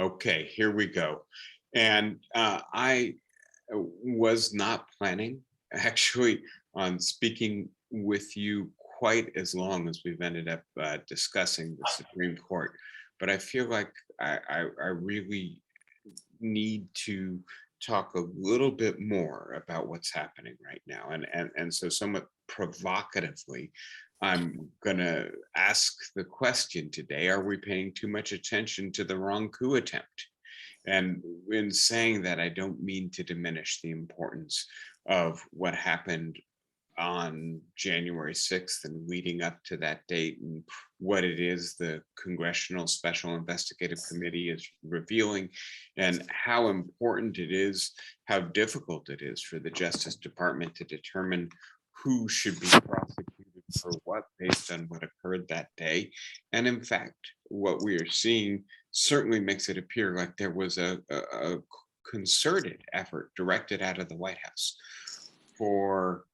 Okay, here we go. And I was not planning actually on speaking with you quite as long as we've ended up discussing the Supreme Court. But I feel like I really need to talk a little bit more about what's happening right now. And so somewhat provocatively, I'm gonna ask the question today, are we paying too much attention to the wrong coup attempt? And in saying that, I don't mean to diminish the importance of what happened on January 6th and leading up to that date, and what it is the Congressional Special Investigative Committee is revealing, and how important it is, how difficult it is for the Justice Department to determine who should be prosecuted for what based on what occurred that day. And in fact, what we are seeing certainly makes it appear like there was a concerted effort directed out of the White House for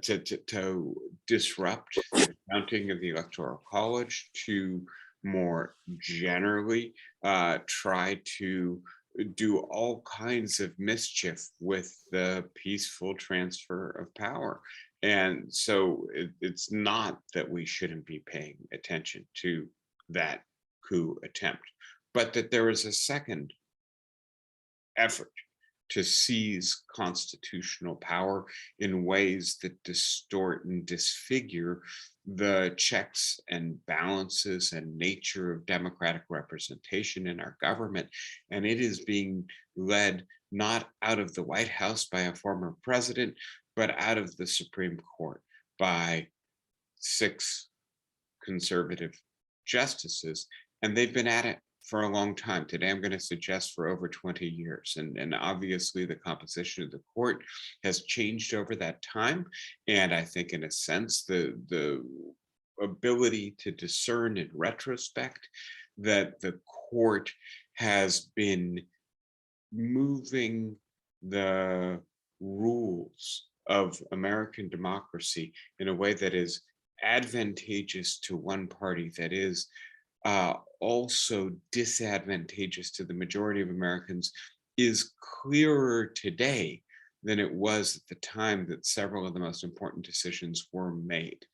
to disrupt the counting of the Electoral College, to more generally try to do all kinds of mischief with the peaceful transfer of power. And so it's not that we shouldn't be paying attention to that coup attempt, but that there is a second effort to seize constitutional power in ways that distort and disfigure the checks and balances and nature of democratic representation in our government. And it is being led not out of the White House by a former president, but out of the Supreme Court by six conservative justices. And they've been at it for a long time. Today, I'm going to suggest for over 20 years. And obviously, the composition of the court has changed over that time. And I think, in a sense, the ability to discern in retrospect that the court has been moving the rules of American democracy in a way that is advantageous to one party, that is also disadvantageous to the majority of Americans, is clearer today than it was at the time that several of the most important decisions were made.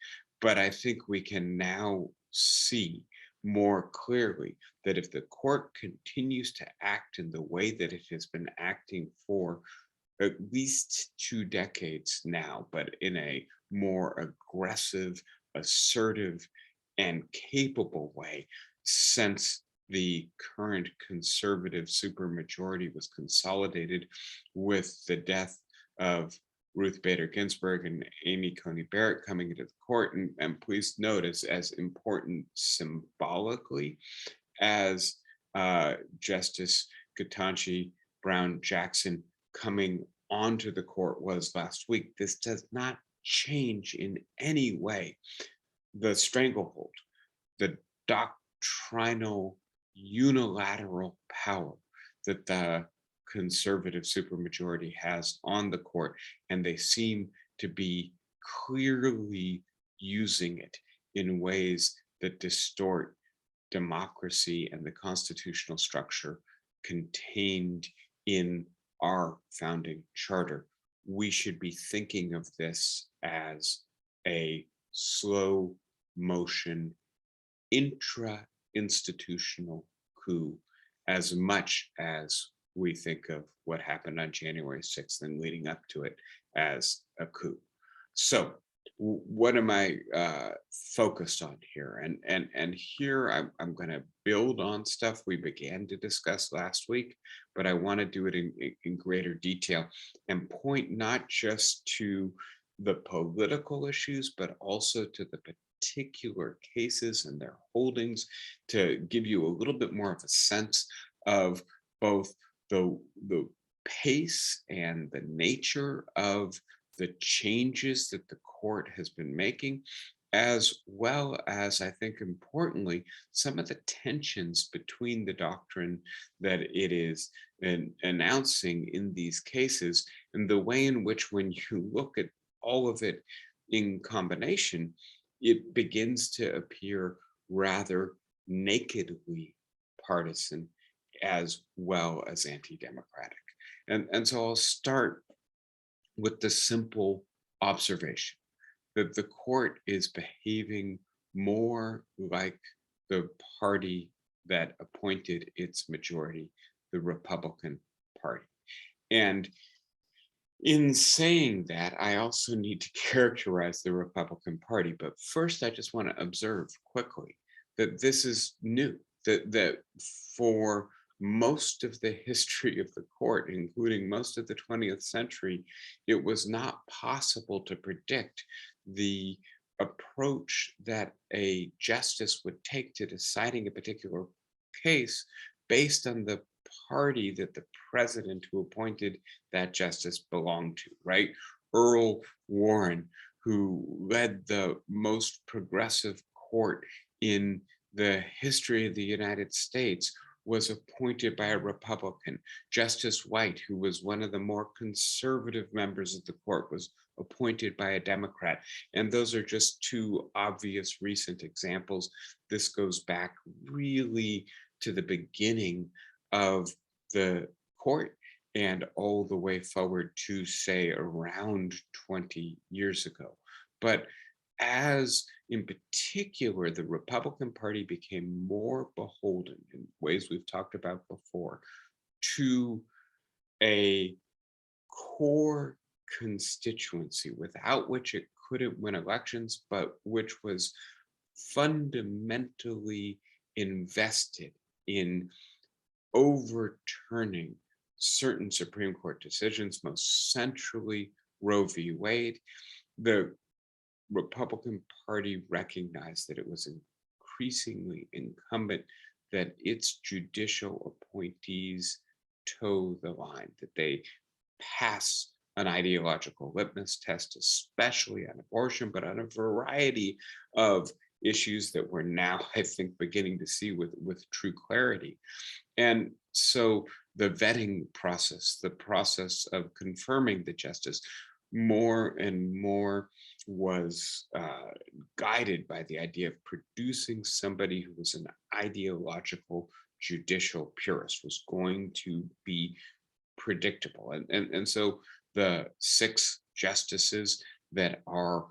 But I think we can now see more clearly that if the court continues to act in the way that it has been acting for at least 2 decades now, but in a more aggressive, assertive, and capable way since the current conservative supermajority was consolidated with the death of Ruth Bader Ginsburg and Amy Coney Barrett coming into the court. And please notice, as important symbolically as Justice Ketanji Brown Jackson coming onto the court was last week, this does not change in any way the stranglehold, the doctrinal unilateral power that the conservative supermajority has on the court. And they seem to be clearly using it in ways that distort democracy and the constitutional structure contained in our founding charter. We should be thinking of this as a slow motion intra-institutional coup as much as we think of what happened on January 6th and leading up to it as a coup. So what am I focused on here? And here I'm going to build on stuff we began to discuss last week, but I want to do it in greater detail and point not just to the political issues, but also to the particular cases and their holdings, to give you a little bit more of a sense of both the pace and the nature of the changes that the court has been making, as well as, I think importantly, some of the tensions between the doctrine that it is announcing in these cases, and the way in which, when you look at all of it in combination, it begins to appear rather nakedly partisan as well as anti-democratic. And so I'll start with the simple observation that the court is behaving more like the party that appointed its majority, the Republican Party. And in saying that, I also need to characterize the Republican Party. But first, I just want to observe quickly that this is new, that for most of the history of the court, including most of the 20th century, it was not possible to predict the approach that a justice would take to deciding a particular case based on the party that the president who appointed that justice belonged to, right? Earl Warren, who led the most progressive court in the history of the United States, was appointed by a Republican. Justice White, who was one of the more conservative members of the court, was appointed by a Democrat. And those are just two obvious recent examples. This goes back really to the beginning of the court and all the way forward to, say, around 20 years ago. But as in particular, the Republican Party became more beholden in ways we've talked about before to a core constituency without which it couldn't win elections, but which was fundamentally invested in overturning certain Supreme Court decisions, most centrally Roe v. Wade. The Republican Party recognized that it was increasingly incumbent that its judicial appointees toe the line, that they pass an ideological litmus test, especially on abortion, but on a variety of issues that we're now, I think, beginning to see with true clarity. And so the vetting process, the process of confirming the justice, more and more was guided by the idea of producing somebody who was an ideological judicial purist, was going to be predictable. And so the 6 justices that are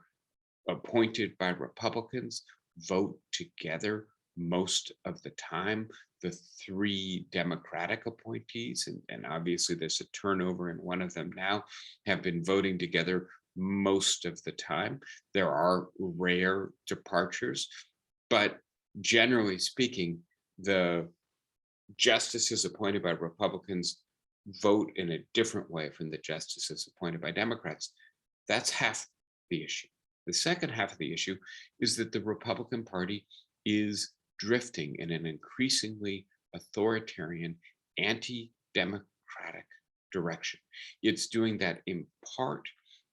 appointed by Republicans vote together most of the time. The 3 Democratic appointees, and obviously there's a turnover in one of them now, have been voting together most of the time. There are rare departures, but generally speaking, the justices appointed by Republicans vote in a different way from the justices appointed by Democrats. That's half the issue. The second half of the issue is that the Republican Party is drifting in an increasingly authoritarian, anti-democratic direction. It's doing that in part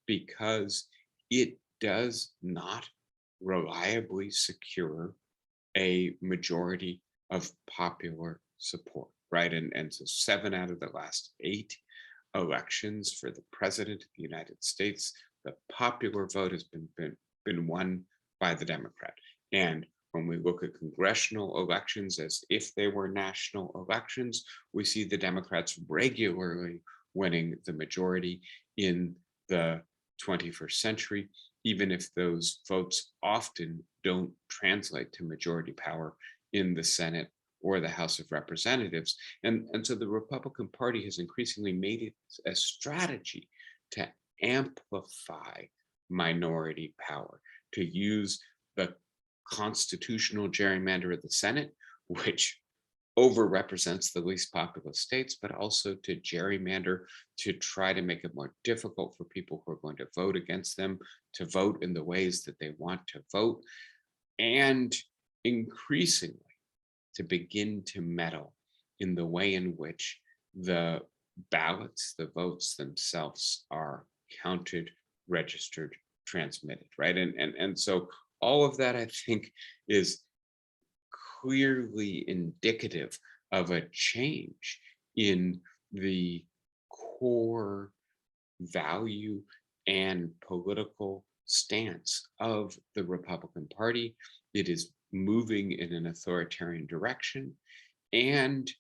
because it does not reliably secure a majority of popular support, right? And so 7 out of the last 8 elections for the president of the United States, the popular vote has been won by the Democrat. And when we look at congressional elections as if they were national elections, we see the Democrats regularly winning the majority in the 21st century, even if those votes often don't translate to majority power in the Senate or the House of Representatives. And so the Republican Party has increasingly made it a strategy to amplify minority power, to use the constitutional gerrymander of the Senate, which overrepresents the least populous states, but also to gerrymander to try to make it more difficult for people who are going to vote against them to vote in the ways that they want to vote, and increasingly to begin to meddle in the way in which the ballots, the votes themselves are counted, registered, transmitted, right? And so all of that, I think, is clearly indicative of a change in the core value and political stance of the Republican Party. It is moving in an authoritarian direction, and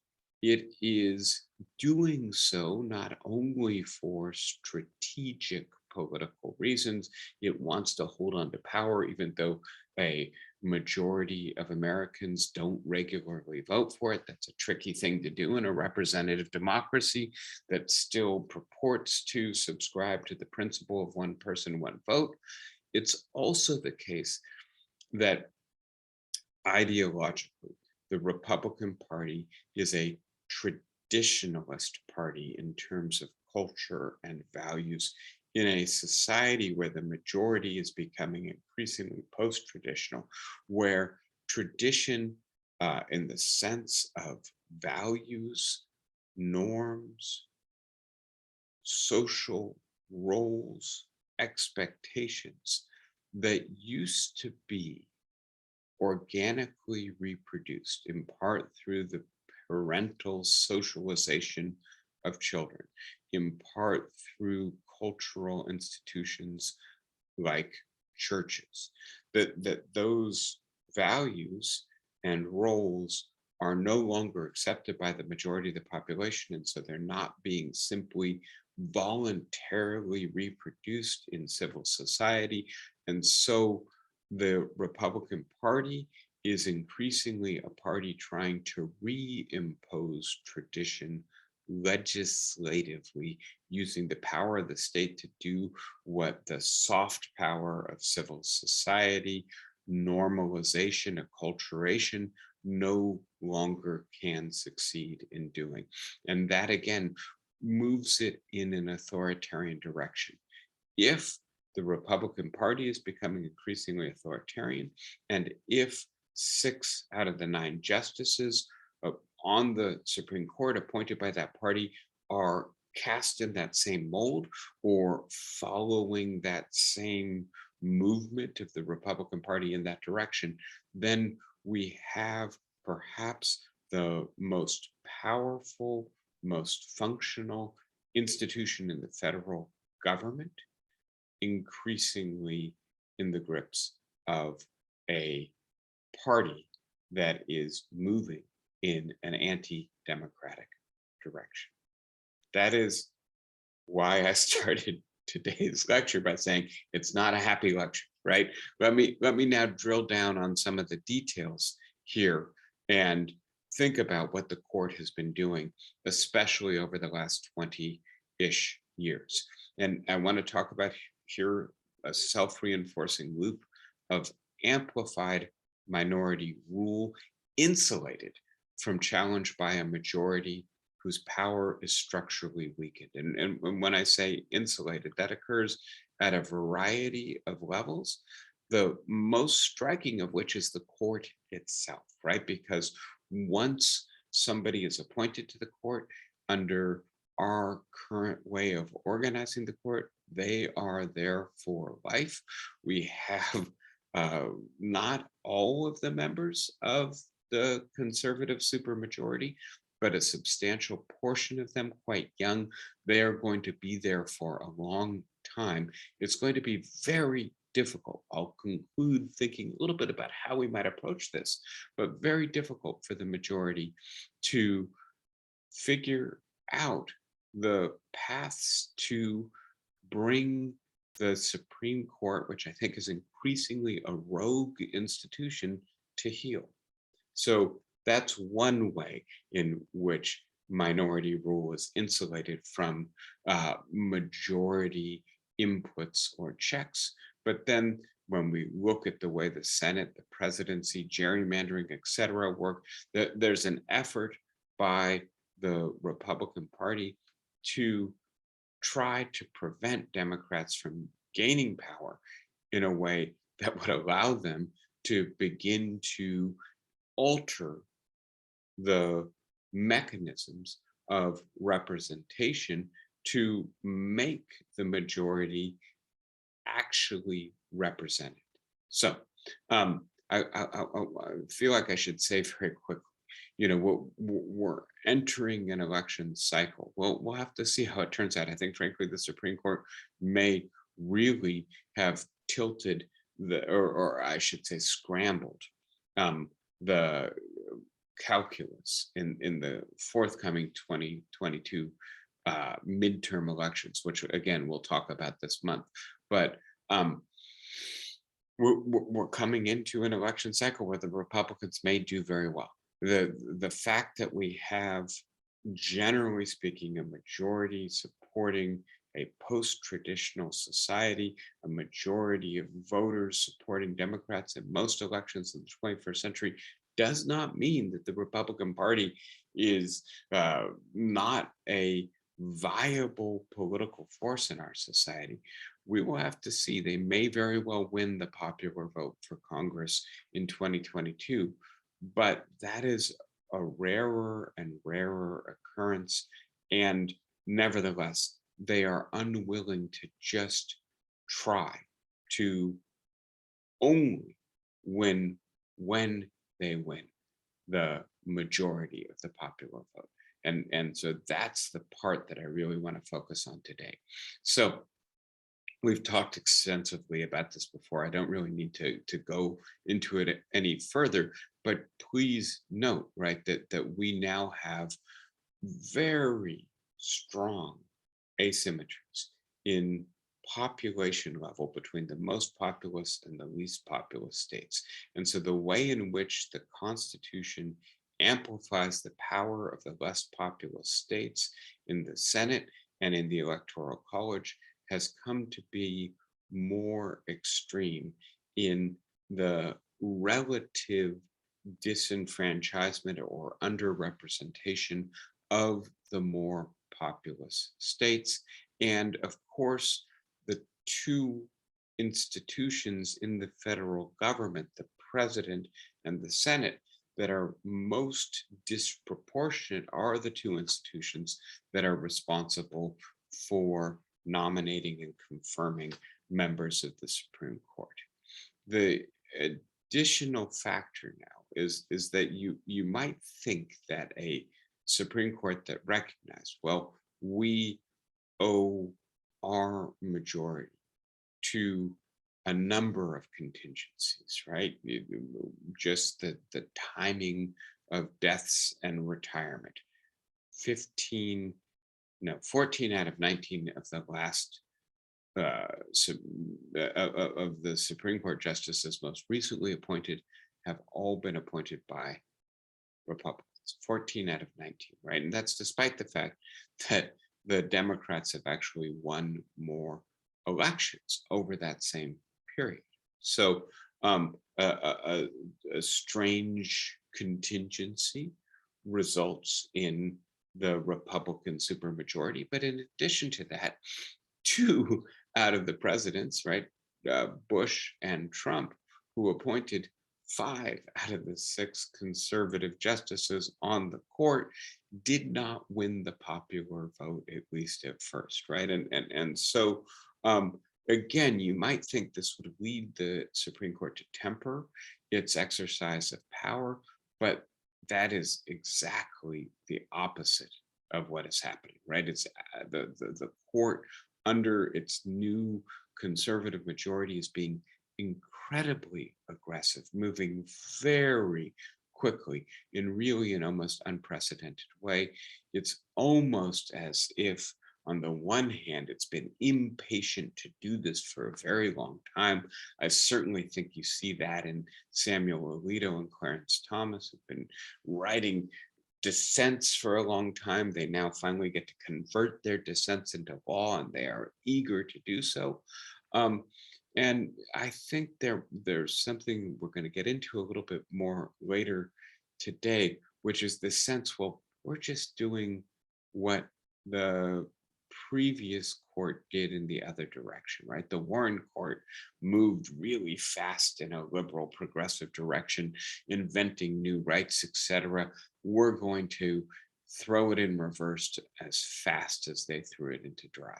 it is doing so not only for strategic political reasons. It wants to hold on to power, even though a majority of Americans don't regularly vote for it. That's a tricky thing to do in a representative democracy that still purports to subscribe to the principle of one person, one vote. It's also the case that ideologically, the Republican Party is a traditionalist party in terms of culture and values in a society where the majority is becoming increasingly post-traditional, where tradition, in the sense of values, norms, social roles, expectations that used to be organically reproduced in part through the parental socialization of children, in part through cultural institutions like churches, that those values and roles are no longer accepted by the majority of the population, and so they're not being simply voluntarily reproduced in civil society. And so the Republican Party is increasingly a party trying to reimpose tradition legislatively, using the power of the state to do what the soft power of civil society, normalization, acculturation, no longer can succeed in doing. And that again moves it in an authoritarian direction. If the Republican Party is becoming increasingly authoritarian, and if 6 out of the 9 justices on the Supreme Court appointed by that party are cast in that same mold or following that same movement of the Republican Party in that direction, then we have perhaps the most powerful, most functional institution in the federal government increasingly in the grips of a party that is moving in an anti-democratic direction. That is why I started today's lecture by saying it's not a happy lecture, right? Let me now drill down on some of the details here and think about what the court has been doing, especially over the last 20-ish years. And I want to talk about here a self-reinforcing loop of amplified minority rule, insulated from challenge by a majority whose power is structurally weakened. And when I say insulated, that occurs at a variety of levels, the most striking of which is the court itself, right? Because once somebody is appointed to the court under our current way of organizing the court, they are there for life. We have not all of the members of the conservative supermajority, but a substantial portion of them quite young. They are going to be there for a long time. It's going to be very difficult. I'll conclude thinking a little bit about how we might approach this, but very difficult for the majority to figure out the paths to bring the Supreme Court, which I think is increasingly a rogue institution, to heel. So that's one way in which minority rule is insulated from majority inputs or checks. But then when we look at the way the Senate, the presidency, gerrymandering, et cetera, work, there's an effort by the Republican Party to try to prevent Democrats from gaining power in a way that would allow them to begin to alter the mechanisms of representation to make the majority actually represented. So I feel like I should say very quickly, we're entering an election cycle. Well, we'll have to see how it turns out. I think, frankly, the Supreme Court may really have tilted or I should say, scrambled the calculus in the forthcoming 2022 midterm elections, which again we'll talk about this month. But um, we're coming into an election cycle where the Republicans may do very well. The fact that we have, generally speaking, a majority supporting a post-traditional society, a majority of voters supporting Democrats in most elections in the 21st century, does not mean that the Republican Party is not a viable political force in our society. We will have to see. They may very well win the popular vote for Congress in 2022, but that is a rarer and rarer occurrence. And nevertheless, they are unwilling to just try to only win when they win the majority of the popular vote. And so that's the part that I really want to focus on today. So we've talked extensively about this before. I don't really need to go into it any further, but please note, right, that we now have very strong asymmetries in population level between the most populous and the least populous states. And so the way in which the Constitution amplifies the power of the less populous states in the Senate and in the Electoral College has come to be more extreme in the relative disenfranchisement or underrepresentation of the more populous states. And of course, the two institutions in the federal government, the president and the Senate, that are most disproportionate are the two institutions that are responsible for nominating and confirming members of the Supreme Court. The additional factor now is that you might think that a Supreme Court that recognized, well, we owe our majority to a number of contingencies, right? Just the timing of deaths and retirement. 14 out of 19 of the last of the Supreme Court justices most recently appointed have all been appointed by Republicans. 14 out of 19, right? And that's despite the fact that the Democrats have actually won more elections over that same period. So a strange contingency results in the Republican supermajority. But in addition to that, 2 out of the presidents, right, Bush and Trump, who appointed 5 out of the 6 conservative justices on the court, did not win the popular vote, at least at first, right? And so again, you might think this would lead the Supreme Court to temper its exercise of power, but that is exactly the opposite of what is happening, right? It's the court under its new conservative majority is being incredibly aggressive, moving very quickly in really an almost unprecedented way. It's almost as if, on the one hand, it's been impatient to do this for a very long time. I certainly think you see that in Samuel Alito and Clarence Thomas, who've been writing dissents for a long time. They now finally get to convert their dissents into law, and they are eager to do so. And I think there's something we're going to get into a little bit more later today, which is the sense, well, we're just doing what the previous court did in the other direction, right? The Warren court moved really fast in a liberal progressive direction, inventing new rights, etc. We're going to throw it in reverse as fast as they threw it into drive.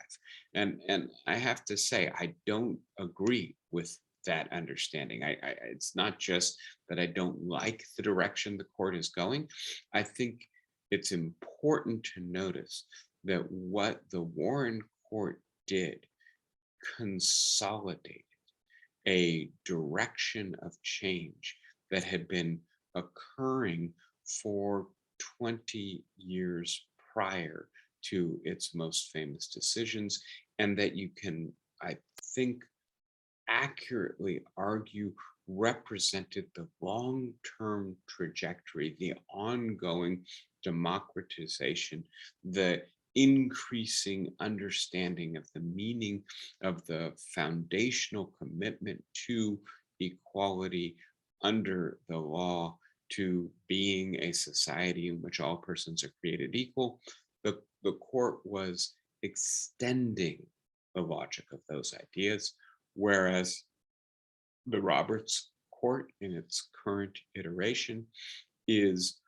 And I have to say, I don't agree with that understanding. It's not just that I don't like the direction the court is going. I think it's important to notice that what the Warren court did consolidated a direction of change that had been occurring for 20 years prior to its most famous decisions, and that you can, I think, accurately argue represented the long-term trajectory, the ongoing democratization, the increasing understanding of the meaning of the foundational commitment to equality under the law, to being a society in which all persons are created equal. The court was extending the logic of those ideas, whereas the Roberts Court in its current iteration is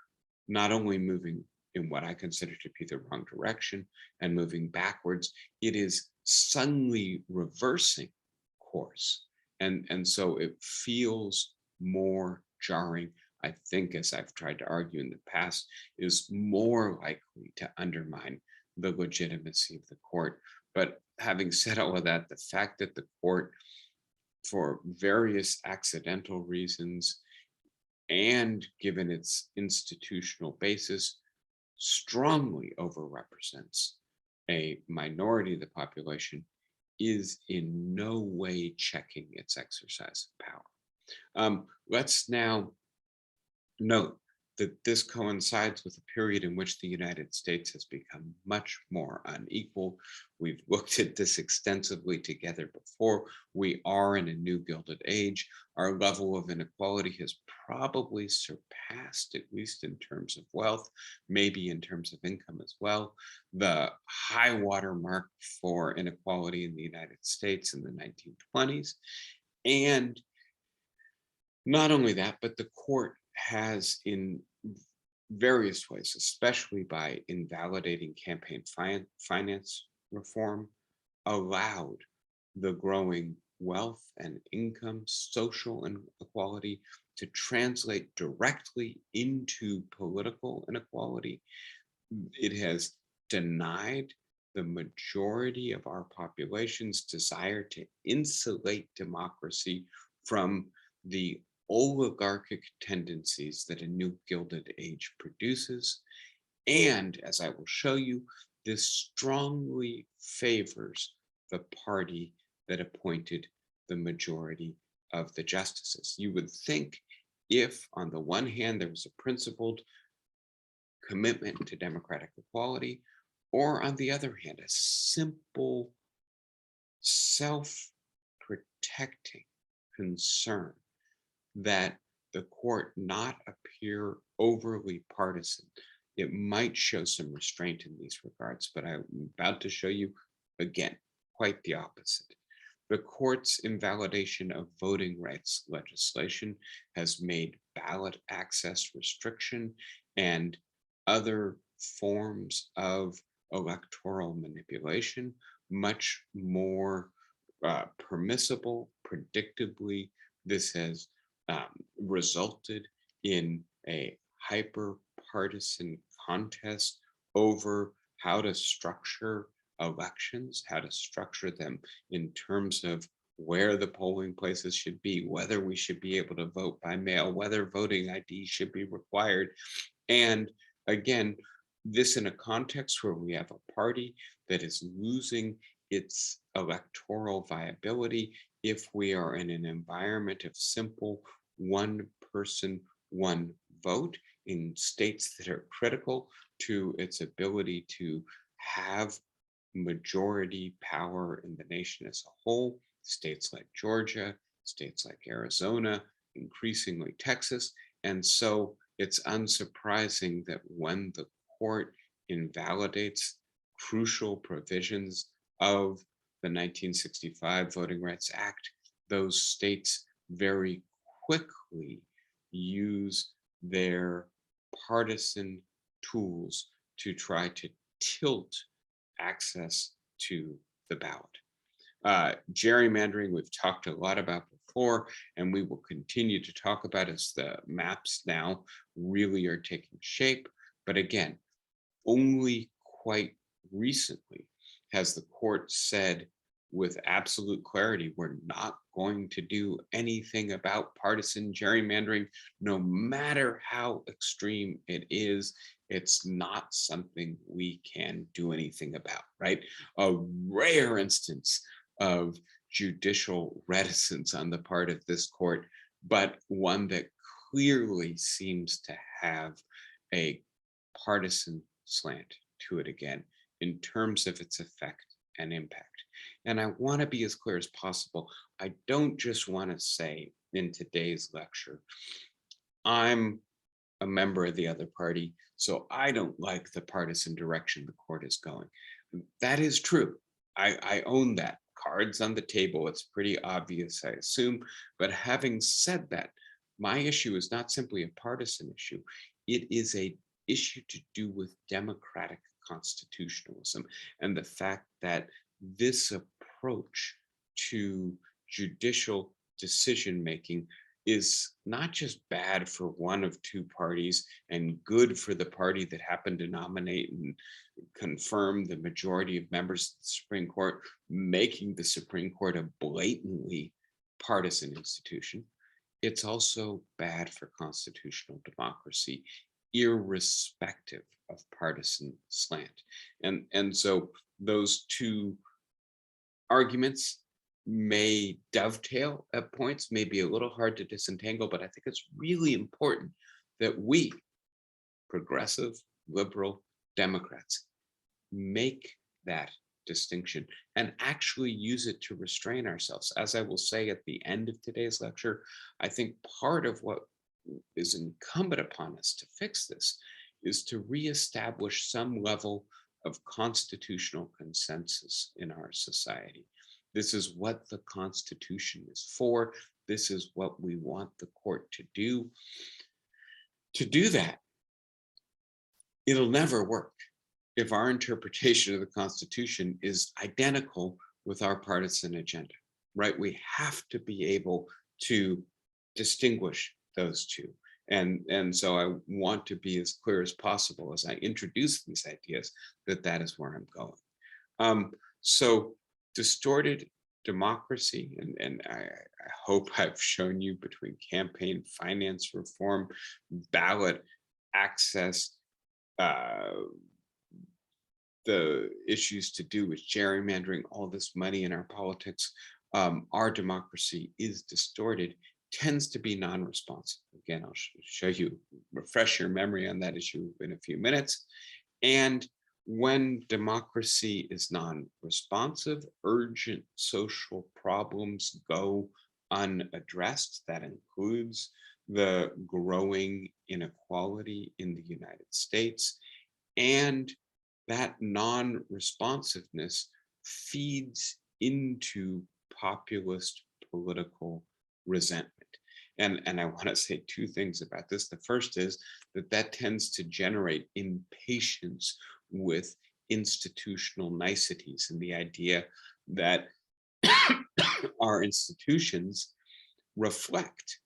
not only moving in what I consider to be the wrong direction and moving backwards, it is suddenly reversing course. And so it feels more jarring. I think, as I've tried to argue in the past, is more likely to undermine the legitimacy of the court. But having said all of that, the fact that the court, for various accidental reasons and given its institutional basis, strongly overrepresents a minority of the population, is in no way checking its exercise of power. Let's now note that this coincides with a period in which the United States has become much more unequal. We've looked at this extensively together before. We are in a new Gilded Age. Our level of inequality has probably surpassed, at least in terms of wealth, maybe in terms of income as well, the high water mark for inequality in the United States in the 1920s. And not only that, but the court has, in various ways, especially by invalidating campaign finance reform, allowed the growing wealth and income, social inequality to translate directly into political inequality. It has denied the majority of our population's desire to insulate democracy from the oligarchic tendencies that a new Gilded Age produces. And as I will show you, this strongly favors the party that appointed the majority of the justices. You would think, if on the one hand there was a principled commitment to democratic equality, or on the other hand, a simple self-protecting concern that the court not appear overly partisan, it might show some restraint in these regards. But I'm about to show you, again, quite the opposite. The court's invalidation of voting rights legislation has made ballot access restriction and other forms of electoral manipulation much more permissible. Predictably, this has resulted in a hyper-partisan contest over how to structure elections, how to structure them in terms of where the polling places should be, whether we should be able to vote by mail, whether voting ID should be required. And again, this in a context where we have a party that is losing its electoral viability if we are in an environment of simple one person, one vote in states that are critical to its ability to have majority power in the nation as a whole. States like Georgia, states like Arizona, increasingly Texas. And so it's unsurprising that when the court invalidates crucial provisions of the 1965 Voting Rights Act, those states very quickly use their partisan tools to try to tilt access to the ballot. Gerrymandering, we've talked a lot about before, and we will continue to talk about as the maps now really are taking shape. But again, only quite recently has the court said with absolute clarity, we're not going to do anything about partisan gerrymandering, no matter how extreme it is. It's not something we can do anything about, right? A rare instance of judicial reticence on the part of this court, but one that clearly seems to have a partisan slant to it again in terms of its effect and impact. And I want to be as clear as possible. I don't just want to say in today's lecture, I'm a member of the other party, so I don't like the partisan direction the court is going. That is true. I own that. Cards on the table. It's pretty obvious, I assume. But having said that, my issue is not simply a partisan issue. It is a issue to do with democratic constitutionalism and the fact that this approach to judicial decision making is not just bad for one of two parties and good for the party that happened to nominate and confirm the majority of members of the Supreme Court, making the Supreme Court a blatantly partisan institution. It's also bad for constitutional democracy, irrespective of partisan slant. And so those two arguments may dovetail at points, may be a little hard to disentangle, but I think it's really important that we, progressive, liberal Democrats, make that distinction and actually use it to restrain ourselves. As I will say at the end of today's lecture, I think part of what is incumbent upon us to fix this is to reestablish some level of constitutional consensus in our society. This is what the Constitution is for. This is what we want the court to do. To do that, it'll never work if our interpretation of the Constitution is identical with our partisan agenda, right? We have to be able to distinguish those two. And so I want to be as clear as possible as I introduce these ideas that is where I'm going. So distorted democracy, and I hope I've shown you between campaign finance reform, ballot access, the issues to do with gerrymandering, all this money in our politics, our democracy is distorted, tends to be non-responsive. Again, I'll show you, refresh your memory on that issue in a few minutes. And when democracy is non-responsive, urgent social problems go unaddressed. That includes the growing inequality in the United States. And that non-responsiveness feeds into populist political resentment. And I want to say two things about this. The first is that tends to generate impatience with institutional niceties and the idea that our institutions reflect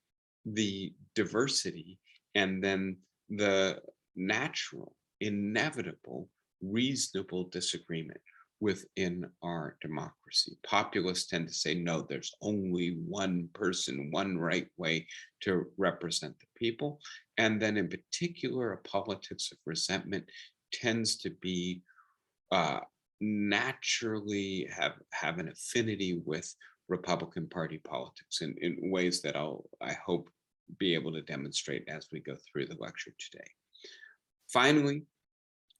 the diversity and then the natural, inevitable, reasonable disagreement within our democracy. Populists tend to say, no, there's only one person, one right way to represent the people. And then in particular, a politics of resentment tends to be naturally have an affinity with Republican Party politics in ways that I hope be able to demonstrate as we go through the lecture today. Finally,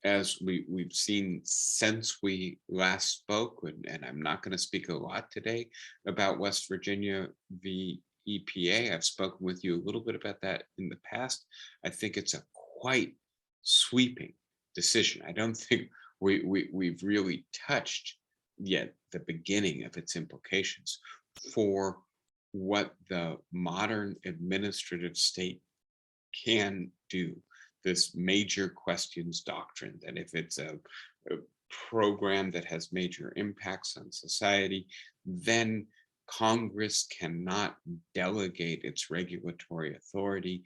as we've seen since we last spoke, and I'm not going to speak a lot today about West Virginia v. EPA. I've spoken with you a little bit about that in the past. I think it's a quite sweeping decision. I don't think we've really touched yet the beginning of its implications for what the modern administrative state can do. This major questions doctrine, that if it's a program that has major impacts on society, then Congress cannot delegate its regulatory authority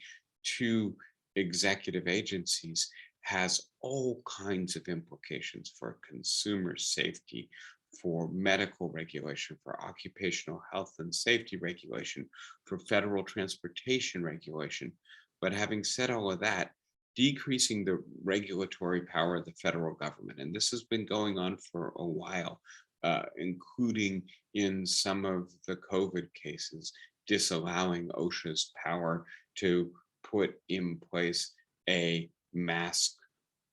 to executive agencies, has all kinds of implications for consumer safety, for medical regulation, for occupational health and safety regulation, for federal transportation regulation. But having said all of that, decreasing the regulatory power of the federal government. And this has been going on for a while, including in some of the COVID cases, disallowing OSHA's power to put in place a mask,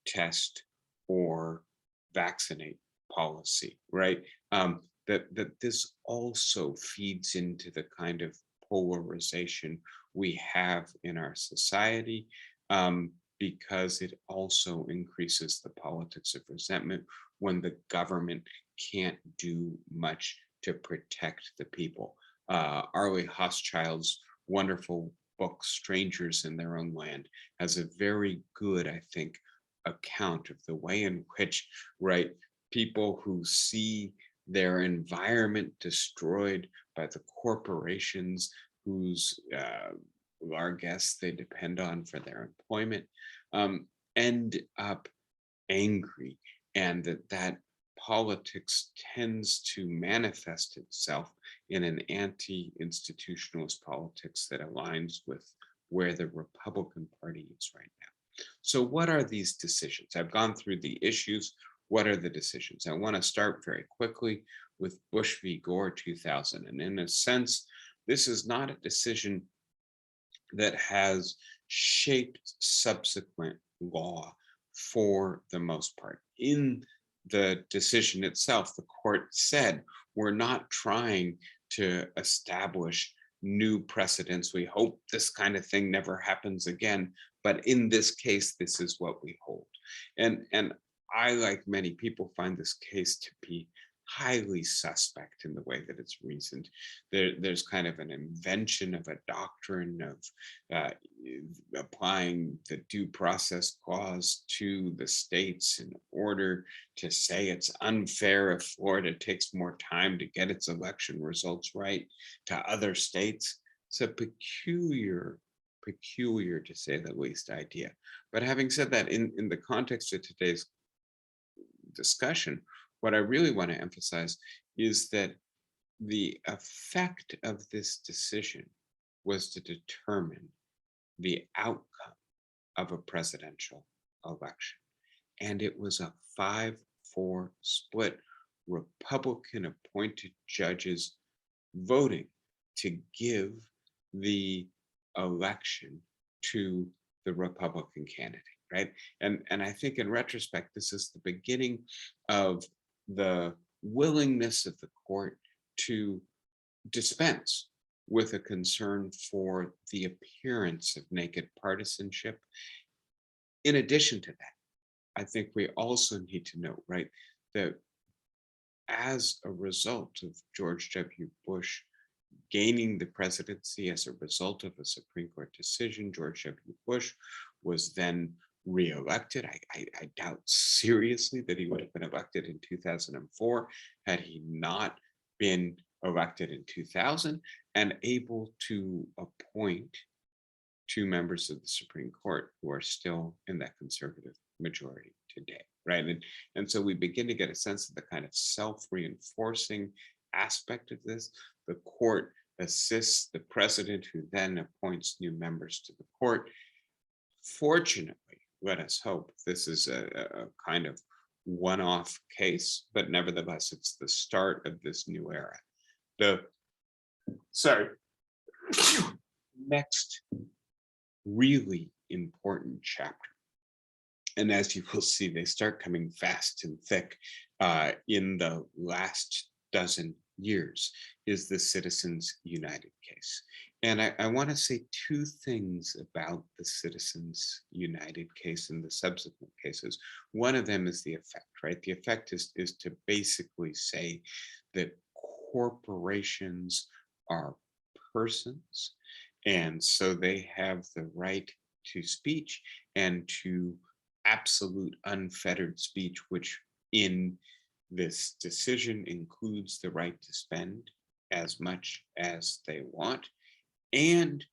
test, or vaccinate policy, right? That this also feeds into the kind of polarization we have in our society, because it also increases the politics of resentment when the government can't do much to protect the people. Arlie Hochschild's wonderful book, Strangers in Their Own Land, has a very good, I think, account of the way in which, right, people who see their environment destroyed by the corporations whose largesse they depend on for their employment, end up angry, and that politics tends to manifest itself in an anti-institutionalist politics that aligns with where the Republican Party is right now. So what are these decisions? I've gone through the issues. What are the decisions? I want to start very quickly with Bush v. Gore 2000. And in a sense, this is not a decision that has shaped subsequent law for the most part. In the decision itself, the court said, we're not trying to establish new precedents. We hope this kind of thing never happens again. But in this case, this is what we hold. And I, like many people, find this case to be highly suspect in the way that it's reasoned. There's kind of an invention of a doctrine of applying the due process clause to the states in order to say it's unfair if Florida takes more time to get its election results right to other states. It's a peculiar to say the least idea. But having said that, in the context of today's discussion, what I really want to emphasize is that the effect of this decision was to determine the outcome of a presidential election. And it was a 5-4 split, Republican appointed judges voting to give the election to the Republican candidate, right? And I think in retrospect, this is the beginning of the willingness of the court to dispense with a concern for the appearance of naked partisanship. In addition to that, I think we also need to note, right, that as a result of George W. Bush gaining the presidency as a result of a Supreme Court decision, George W. Bush was then reelected. I doubt seriously that he would have been elected in 2004 had he not been elected in 2000 and able to appoint 2 members of the Supreme Court who are still in that conservative majority today, right? And so we begin to get a sense of the kind of self-reinforcing aspect of this. The court assists the president, who then appoints new members to the court. Fortunately, let us hope this is a kind of one-off case, but nevertheless, it's the start of this new era. The next really important chapter, and as you will see, they start coming fast and thick in the last dozen years, is the Citizens United case. And I want to say 2 things about the Citizens United case and the subsequent cases. One of them is the effect, right? The effect is to basically say that corporations are persons, and so they have the right to speech and to absolute unfettered speech, which in this decision includes the right to spend as much as they want. And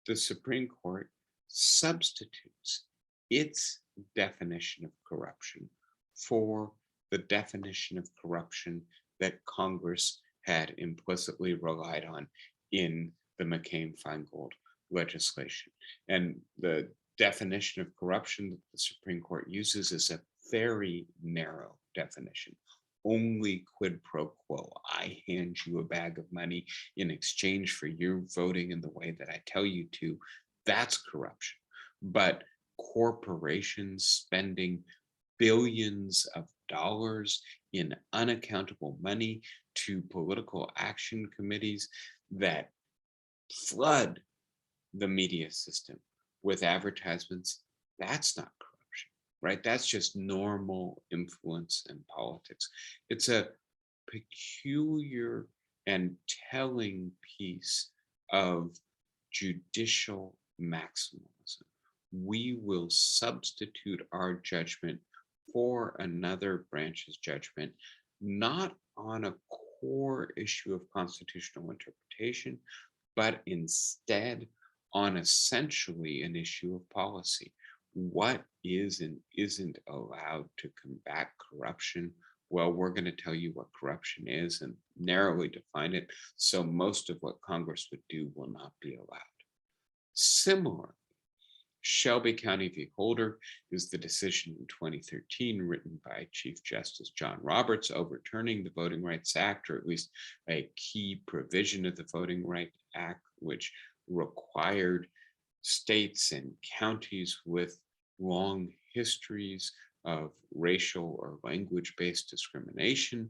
the Supreme Court substitutes its definition of corruption for the definition of corruption that Congress had implicitly relied on in the McCain-Feingold legislation. And the definition of corruption that the Supreme Court uses is a very narrow definition. Only quid pro quo. I hand you a bag of money in exchange for you voting in the way that I tell you to. That's corruption. But corporations spending billions of dollars in unaccountable money to political action committees that flood the media system with advertisements, that's not corruption, right? That's just normal influence in politics. It's a peculiar and telling piece of judicial maximalism. We will substitute our judgment for another branch's judgment, not on a core issue of constitutional interpretation, but instead on essentially an issue of policy. What is and isn't allowed to combat corruption? Well, we're going to tell you what corruption is and narrowly define it, so most of what Congress would do will not be allowed. Similarly, Shelby County v. Holder is the decision in 2013 written by Chief Justice John Roberts overturning the Voting Rights Act, or at least a key provision of the Voting Rights Act, which required states and counties with long histories of racial or language-based discrimination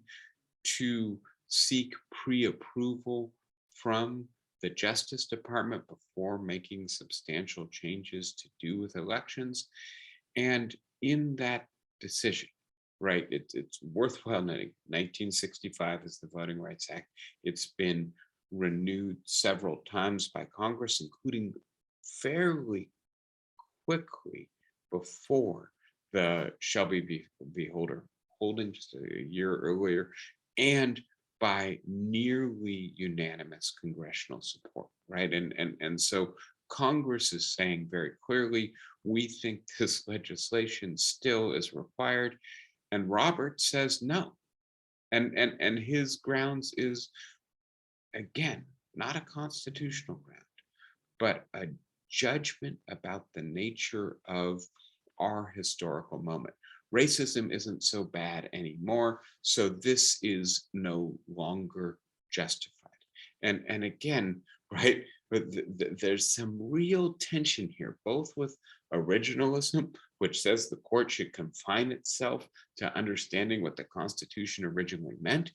to seek pre-approval from the Justice Department before making substantial changes to do with elections. And in that decision, right, it's worthwhile noting, 1965 is the Voting Rights Act. It's been renewed several times by Congress, including fairly quickly before the Shelby v. Holder holding just a year earlier, and by nearly unanimous congressional support, right? And so Congress is saying very clearly, we think this legislation still is required. And Roberts says no. And his grounds is, again, not a constitutional ground, but a judgment about the nature of our historical moment. Racism isn't so bad anymore, so this is no longer justified. And again, right, but there's some real tension here, both with originalism, which says the court should confine itself to understanding what the Constitution originally meant,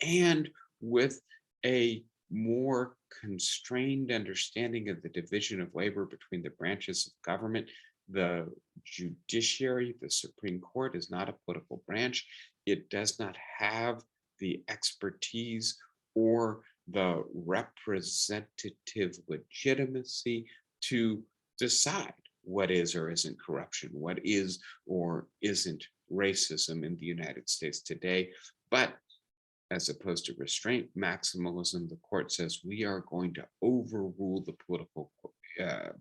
and with a more constrained understanding of the division of labor between the branches of government. The judiciary, the Supreme Court, is not a political branch. It does not have the expertise or the representative legitimacy to decide what is or isn't corruption, what is or isn't racism in the United States today. But as opposed to restraint maximalism, the court says we are going to overrule the political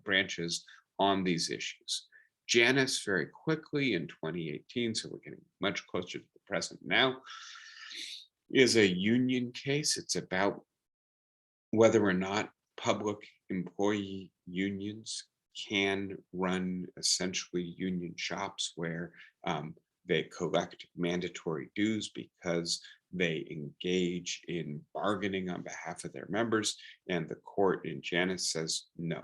branches on these issues. Janus, very quickly in 2018, so we're getting much closer to the present now, is a union case. It's about whether or not public employee unions can run essentially union shops where they collect mandatory dues because they engage in bargaining on behalf of their members. And the court in Janus says, no,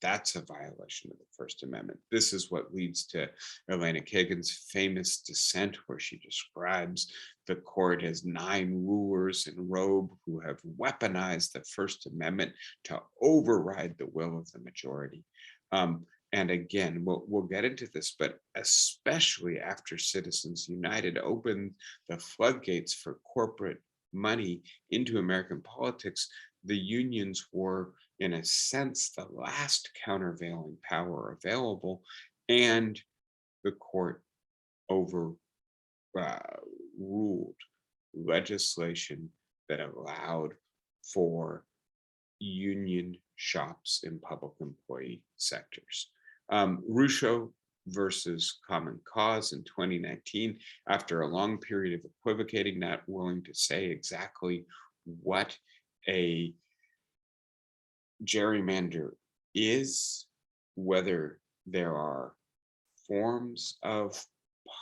that's a violation of the First Amendment. This is what leads to Elena Kagan's famous dissent, where she describes the court as 9 rulers in robe who have weaponized the First Amendment to override the will of the majority. And again, we'll get into this, but especially after Citizens United opened the floodgates for corporate money into American politics, the unions were, in a sense, the last countervailing power available, and the court overruled legislation that allowed for union shops in public employee sectors. Rucho versus Common Cause in 2019, after a long period of equivocating, not willing to say exactly what a gerrymander is, whether there are forms of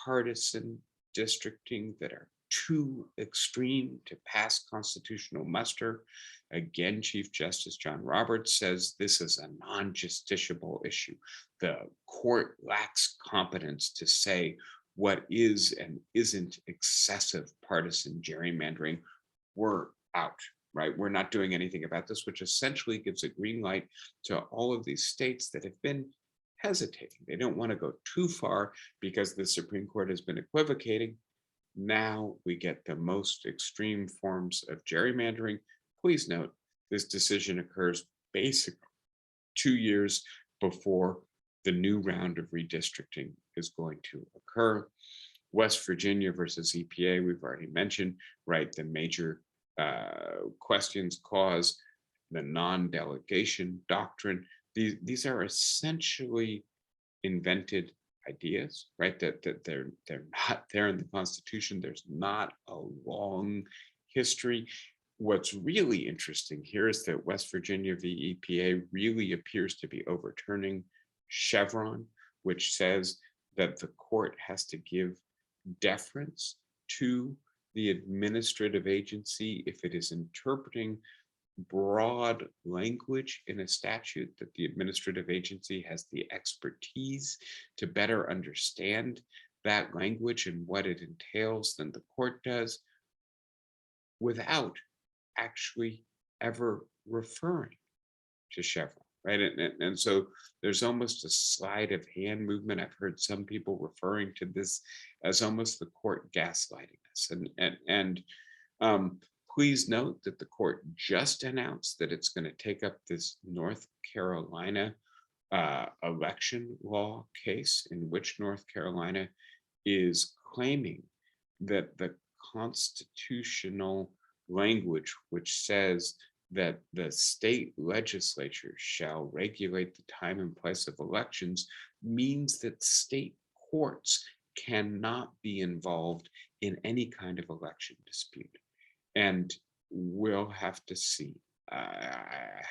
partisan districting that are too extreme to pass constitutional muster. Again, Chief Justice John Roberts says this is a non-justiciable issue. The court lacks competence to say what is and isn't excessive partisan gerrymandering. We're out, right? We're not doing anything about this, which essentially gives a green light to all of these states that have been hesitating. They don't want to go too far because the Supreme Court has been equivocating. Now we get the most extreme forms of gerrymandering. Please note, this decision occurs basically 2 years before the new round of redistricting is going to occur. West Virginia versus EPA, we've already mentioned, right? The major questions cause the non-delegation doctrine. These are essentially invented ideas, right? That they're not there in the Constitution. There's not a long history. What's really interesting here is that West Virginia v. EPA really appears to be overturning Chevron, which says that the court has to give deference to the administrative agency if it is interpreting broad language in a statute, that the administrative agency has the expertise to better understand that language and what it entails than the court does, without actually ever referring to Chevron, right? And so there's almost a sleight of hand movement. I've heard some people referring to this as almost the court gaslighting us. And please note that the court just announced that it's going to take up this North Carolina election law case, in which North Carolina is claiming that the constitutional language, which says that the state legislature shall regulate the time and place of elections, means that state courts cannot be involved in any kind of election dispute. And we'll have to see. I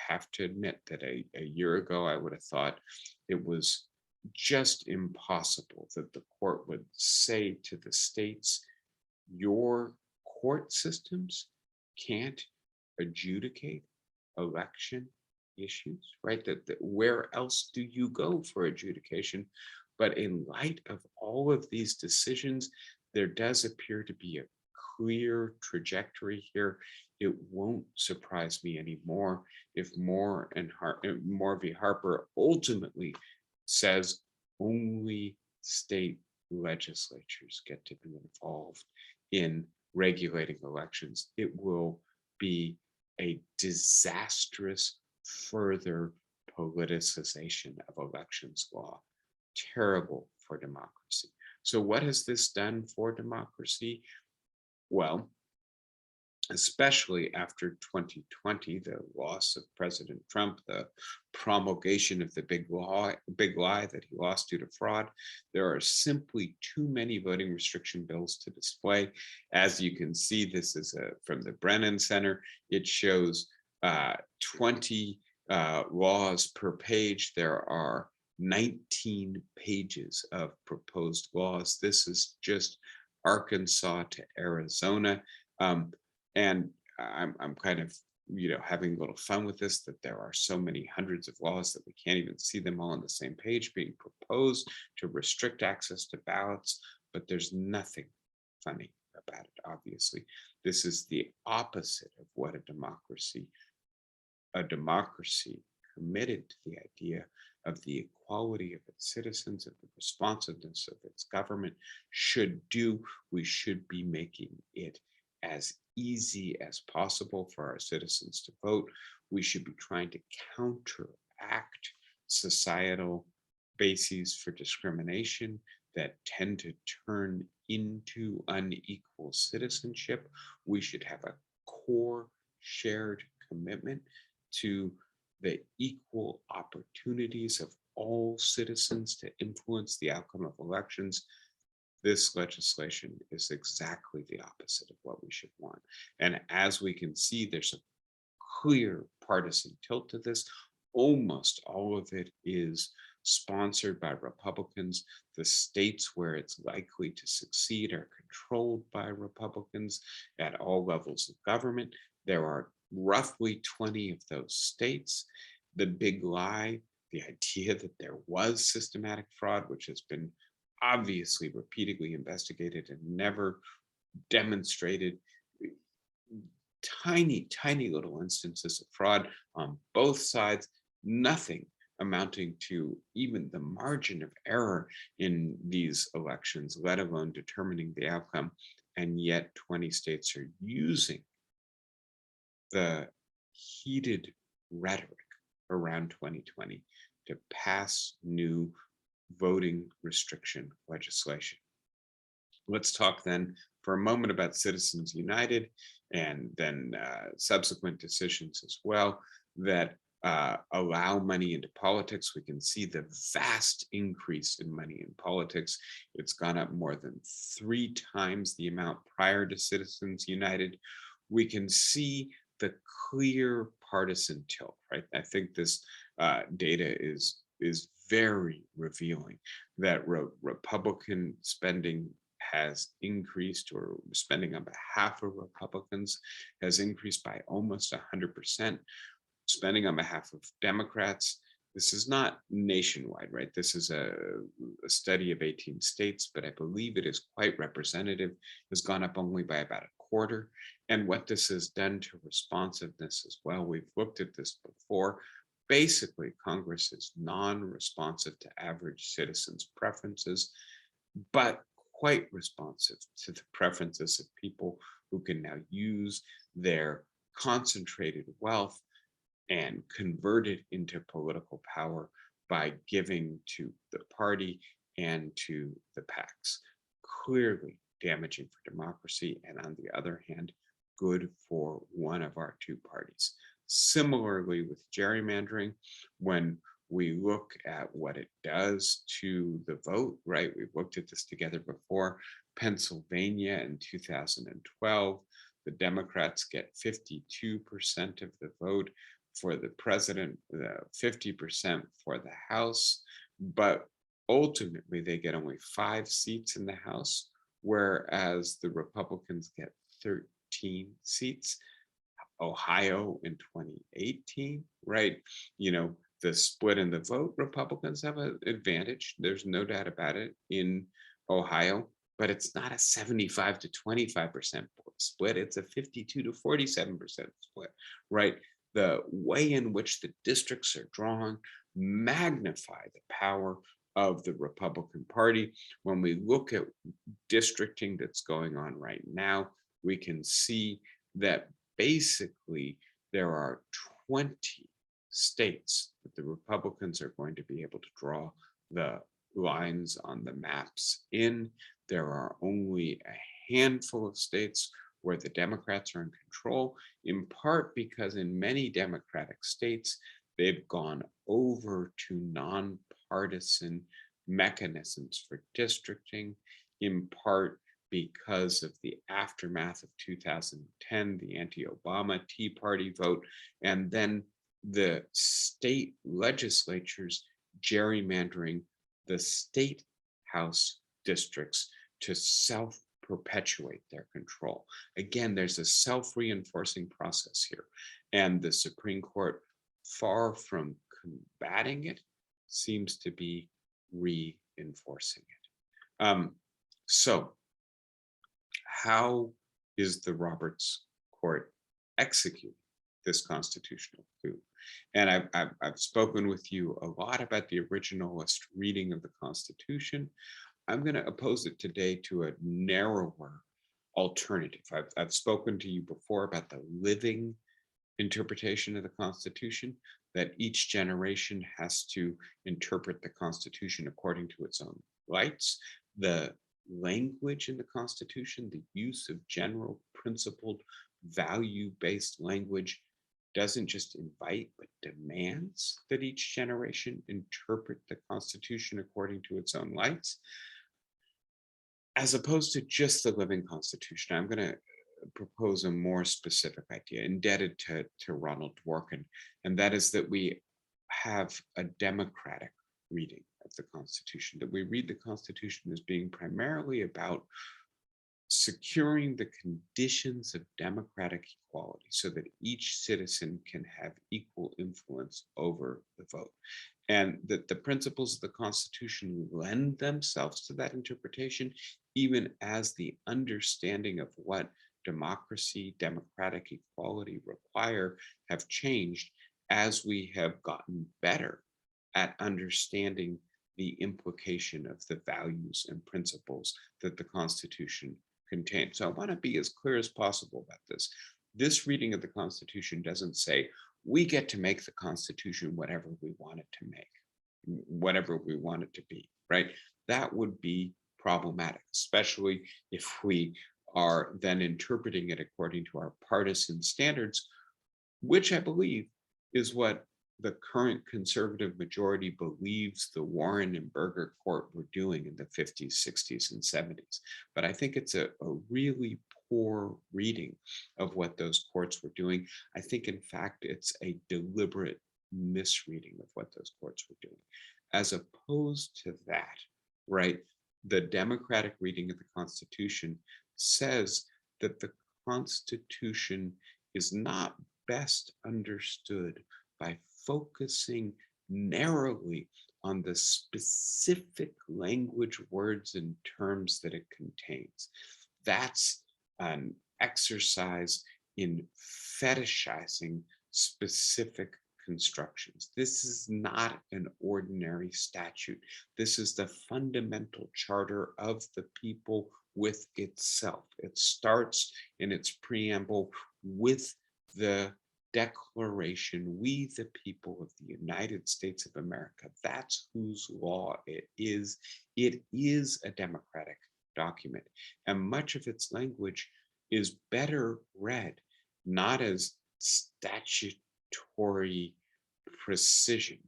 have to admit that a year ago, I would have thought it was just impossible that the court would say to the states, your court systems can't adjudicate election issues, right? That where else do you go for adjudication? But in light of all of these decisions, there does appear to be a clear trajectory here. It won't surprise me anymore if Moore v. Harper ultimately says only state legislatures get to be involved in regulating elections. It will be a disastrous further politicization of elections law. Terrible for democracy. So what has this done for democracy? Well, especially after 2020, the loss of President Trump, the promulgation of the big lie that he lost due to fraud, there are simply too many voting restriction bills to display. As you can see, this is from the Brennan Center. It shows 20 laws per page. There are 19 pages of proposed laws. This is just Arkansas to Arizona. And I'm kind of, having a little fun with this, that there are so many hundreds of laws that we can't even see them all on the same page being proposed to restrict access to ballots, but there's nothing funny about it, obviously. This is the opposite of what a democracy committed to the idea of the equality of its citizens, of the responsiveness of its government should do. We should be making it as easy as possible for our citizens to vote. We should be trying to counteract societal bases for discrimination that tend to turn into unequal citizenship. We should have a core shared commitment to the equal opportunities of all citizens to influence the outcome of elections, this legislation is exactly the opposite of what we should want. And as we can see, there's a clear partisan tilt to this. Almost all of it is sponsored by Republicans. The states where it's likely to succeed are controlled by Republicans at all levels of government. There are roughly 20 of those states. The big lie, the idea that there was systematic fraud, which has been obviously repeatedly investigated and never demonstrated, tiny little instances of fraud on both sides, nothing amounting to even the margin of error in these elections, let alone determining the outcome. And yet 20 states are using the heated rhetoric around 2020 to pass new voting restriction legislation. Let's talk then for a moment about Citizens United and then subsequent decisions as well that allow money into politics. We can see the vast increase in money in politics. It's gone up more than 3 times the amount prior to Citizens United. We can see the clear partisan tilt, right? I think this data is very revealing that Republican spending has increased, or spending on behalf of Republicans has increased by almost 100%. Spending on behalf of Democrats, this is not nationwide, right? This is a study of 18 states, but I believe it is quite representative, has gone up only by about a quarter. And what this has done to responsiveness as well, we've looked at this before. Basically, Congress is non-responsive to average citizens' preferences, but quite responsive to the preferences of people who can now use their concentrated wealth and convert it into political power by giving to the party and to the PACs. Clearly damaging for democracy, and on the other hand, good for one of our 2 parties. Similarly with gerrymandering, when we look at what it does to the vote, right? We've looked at this together before. Pennsylvania in 2012, the Democrats get 52% of the vote for the president, 50% for the House, but ultimately they get only 5 seats in the House, whereas the Republicans get 13 seats. Ohio in 2018, right? The split in the vote, Republicans have an advantage. There's no doubt about it in Ohio, but it's not a 75 to 25% split. It's a 52 to 47% split, right? The way in which the districts are drawn magnify the power of the Republican Party. When we look at districting that's going on right now, we can see that basically there are 20 states that the Republicans are going to be able to draw the lines on the maps in. There are only a handful of states where the Democrats are in control, in part because in many Democratic states, they've gone over to nonpartisan mechanisms for districting, in part because of the aftermath of 2010, the anti-Obama Tea Party vote, and then the state legislatures gerrymandering the state house districts to self-perpetuate their control. Again, there's a self-reinforcing process here, and the Supreme Court, far from combating it, seems to be reinforcing it. So how is the Roberts Court executing this constitutional coup? And I've spoken with you a lot about the originalist reading of the Constitution. I'm going to oppose it today to a narrower alternative. I've spoken to you before about the living interpretation of the Constitution, that each generation has to interpret the Constitution according to its own lights. The language in the Constitution, the use of general principled value-based language, doesn't just invite, but demands that each generation interpret the Constitution according to its own lights, as opposed to just the living Constitution. I'm going to propose a more specific idea, indebted to Ronald Dworkin, and that is that we have a democratic reading of the Constitution, that we read the Constitution as being primarily about securing the conditions of democratic equality so that each citizen can have equal influence over the vote. And that the principles of the Constitution lend themselves to that interpretation, even as the understanding of what democracy, democratic equality require have changed as we have gotten better at understanding the implication of the values and principles that the Constitution contains. So I want to be as clear as possible about this. This reading of the Constitution doesn't say we get to make the Constitution whatever we want it to make, whatever we want it to be, right? That would be problematic, especially if we are then interpreting it according to our partisan standards, which I believe is what the current conservative majority believes the Warren and Burger Court were doing in the 50s, 60s, and 70s. But I think it's a really poor reading of what those courts were doing. I think, in fact, it's a deliberate misreading of what those courts were doing. As opposed to that, right, the democratic reading of the Constitution says that the Constitution is not best understood by focusing narrowly on the specific language, words, and terms that it contains. That's an exercise in fetishizing specific constructions. This is not an ordinary statute. This is the fundamental charter of the people with itself. It starts in its preamble with the Declaration, we the people of the United States of America. That's whose law it is. It is a democratic document, and much of its language is better read not as statutory precision,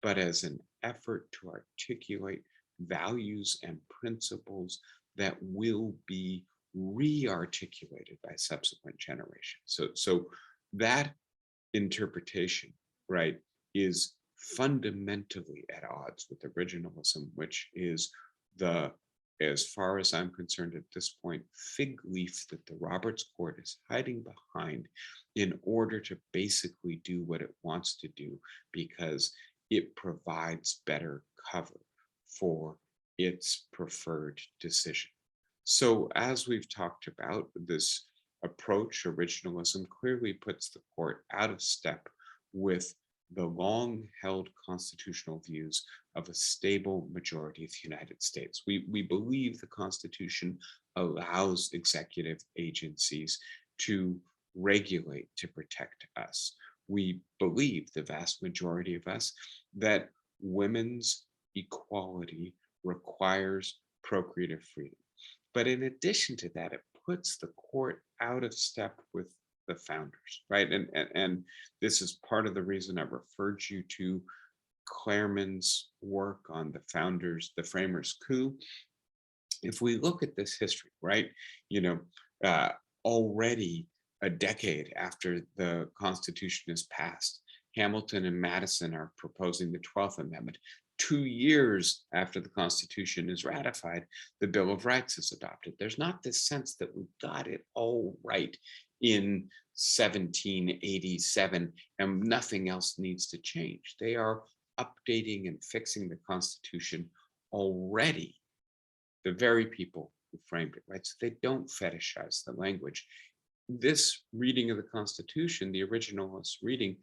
but as an effort to articulate values and principles that will be re-articulated by subsequent generations. So that interpretation, right, is fundamentally at odds with originalism, which is the, as far as I'm concerned at this point, fig leaf that the Roberts Court is hiding behind in order to basically do what it wants to do, because it provides better cover for its preferred decision. So as we've talked about, this approach, originalism, clearly puts the court out of step with the long-held constitutional views of a stable majority of the United States. We believe the Constitution allows executive agencies to regulate, to protect us. We believe, the vast majority of us, that women's equality requires procreative freedom. But in addition to that, it puts the court out of step with the founders, right? And this is part of the reason I referred you to Claremann's work on the founders, the framers' coup. If we look at this history, right, already a decade after the Constitution is passed, Hamilton and Madison are proposing the 12th Amendment. 2 years after the Constitution is ratified, the Bill of Rights is adopted. There's not this sense that we got it all right in 1787 and nothing else needs to change. They are updating and fixing the Constitution already, the very people who framed it, right? So they don't fetishize the language. This reading of the Constitution, the originalist reading,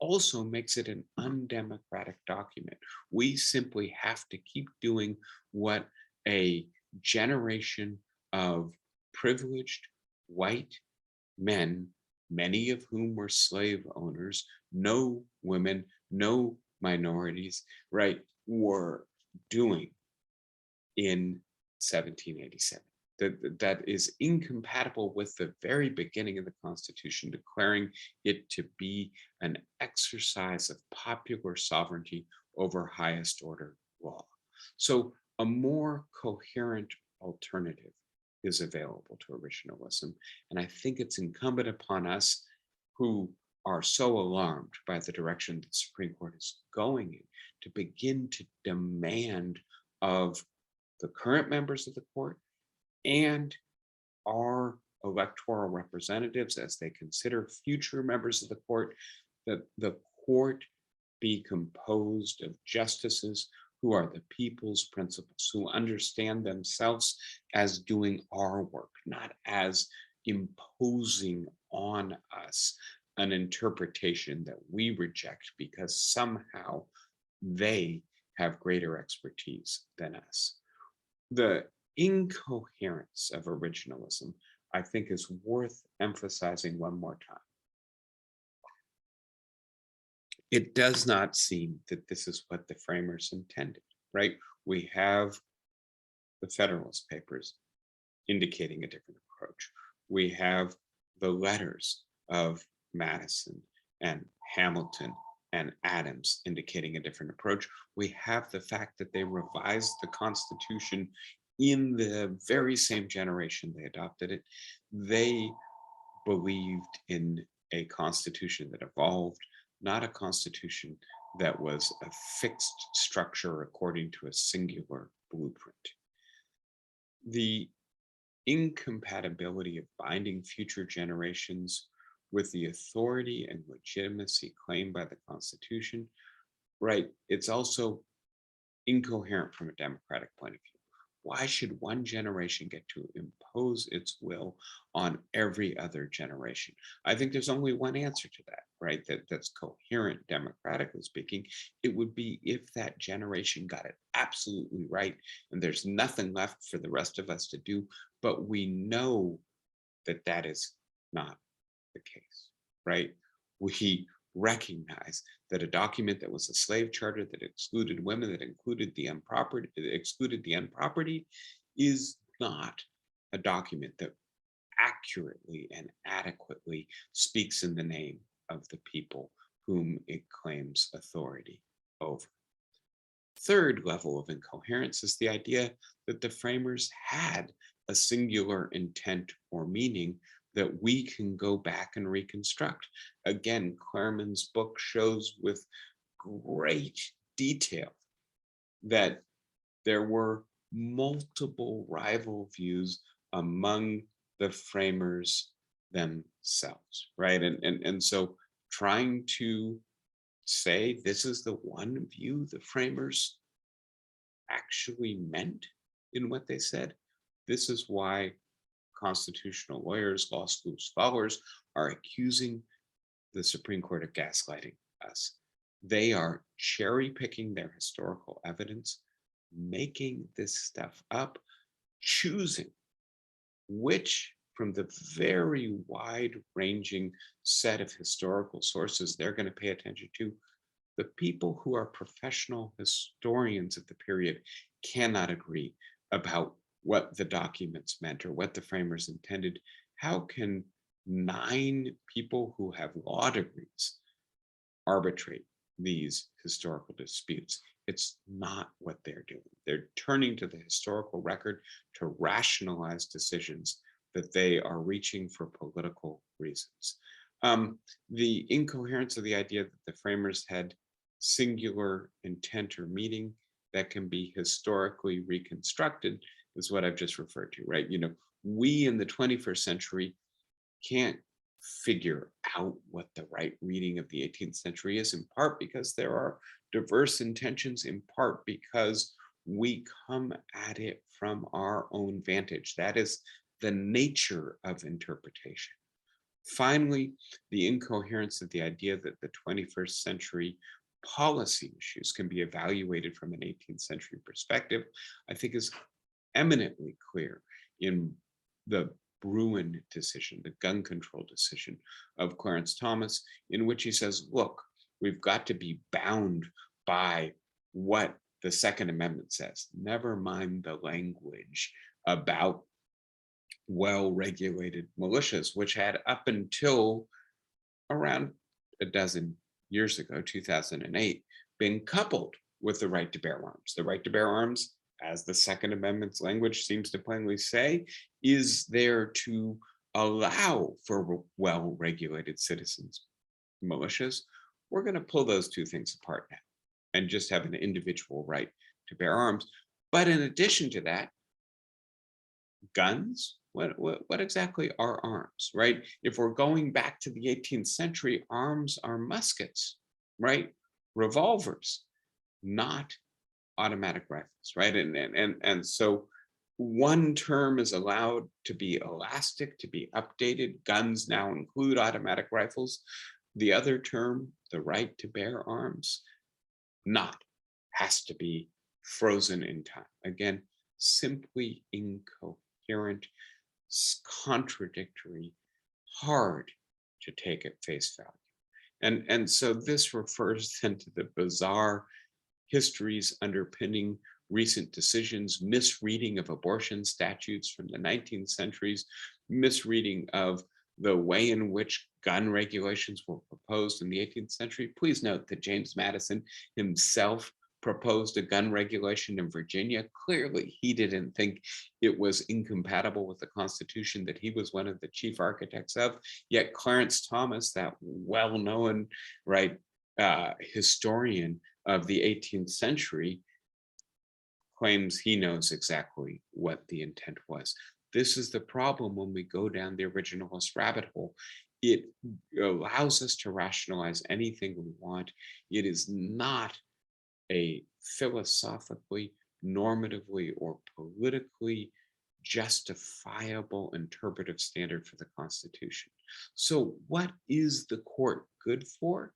also makes it an undemocratic document. We simply have to keep doing what a generation of privileged white men, many of whom were slave owners, no women, no minorities, right, were doing in 1787. that is incompatible with the very beginning of the Constitution, declaring it to be an exercise of popular sovereignty over highest order law. So a more coherent alternative is available to originalism. And I think it's incumbent upon us who are so alarmed by the direction that the Supreme Court is going in to begin to demand of the current members of the court and our electoral representatives as they consider future members of the court, that the court be composed of justices who are the people's principals, who understand themselves as doing our work, not as imposing on us an interpretation that we reject because somehow they have greater expertise than us. The incoherence of originalism, I think, is worth emphasizing one more time. It does not seem that this is what the framers intended, right? We have the Federalist Papers indicating a different approach. We have the letters of Madison and Hamilton and Adams indicating a different approach. We have the fact that they revised the Constitution in the very same generation they adopted it. They believed in a Constitution that evolved, not a Constitution that was a fixed structure according to a singular blueprint. The incompatibility of binding future generations with the authority and legitimacy claimed by the Constitution, right? It's also incoherent from a democratic point of view. Why should one generation get to impose its will on every other generation? I think there's only one answer to that, right? That's coherent, democratically speaking. It would be if that generation got it absolutely right, and there's nothing left for the rest of us to do. But we know that that is not the case, right? We recognize that a document that was a slave charter that excluded women, that included the unproperty, is not a document that accurately and adequately speaks in the name of the people whom it claims authority over. Third level of incoherence is the idea that the framers had a singular intent or meaning that we can go back and reconstruct. Again, Claremann's book shows with great detail that there were multiple rival views among the framers themselves, right? And so trying to say this is the one view the framers actually meant in what they said, this is why constitutional lawyers, law school scholars are accusing the Supreme Court of gaslighting us. They are cherry picking their historical evidence, making this stuff up, choosing which from the very wide ranging set of historical sources they're going to pay attention to. The people who are professional historians of the period cannot agree about what the documents meant or what the framers intended. How can 9 people who have law degrees arbitrate these historical disputes? It's not what they're doing. They're turning to the historical record to rationalize decisions that they are reaching for political reasons. The incoherence of the idea that the framers had singular intent or meaning that can be historically reconstructed is what I've just referred to, right? We in the 21st century can't figure out what the right reading of the 18th century is, in part because there are diverse intentions, in part because we come at it from our own vantage. That is the nature of interpretation. Finally, the incoherence of the idea that the 21st century policy issues can be evaluated from an 18th century perspective, I think is eminently clear in the Bruin decision, the gun control decision of Clarence Thomas, in which he says, look, we've got to be bound by what the Second Amendment says. Never mind the language about well-regulated militias, which had up until around a dozen years ago, 2008, been coupled with the right to bear arms. The right to bear arms, as the Second Amendment's language seems to plainly say, is there to allow for well-regulated citizens. Militias, we're going to pull those two things apart now and just have an individual right to bear arms. But in addition to that, guns, what exactly are arms, right? If we're going back to the 18th century, arms are muskets, right? Revolvers, not automatic rifles, right? And so one term is allowed to be elastic, to be updated. Guns now include automatic rifles. The other term, the right to bear arms, not, has to be frozen in time. Again, simply incoherent, contradictory, hard to take at face value. And so this refers then to the bizarre histories underpinning recent decisions, misreading of abortion statutes from the 19th centuries, misreading of the way in which gun regulations were proposed in the 18th century. Please note that James Madison himself proposed a gun regulation in Virginia. Clearly, he didn't think it was incompatible with the Constitution that he was one of the chief architects of. Yet Clarence Thomas, that well-known, right, historian of the 18th century, claims he knows exactly what the intent was. This is the problem when we go down the originalist rabbit hole. It allows us to rationalize anything we want. It is not a philosophically, normatively, or politically justifiable interpretive standard for the Constitution. So what is the court good for?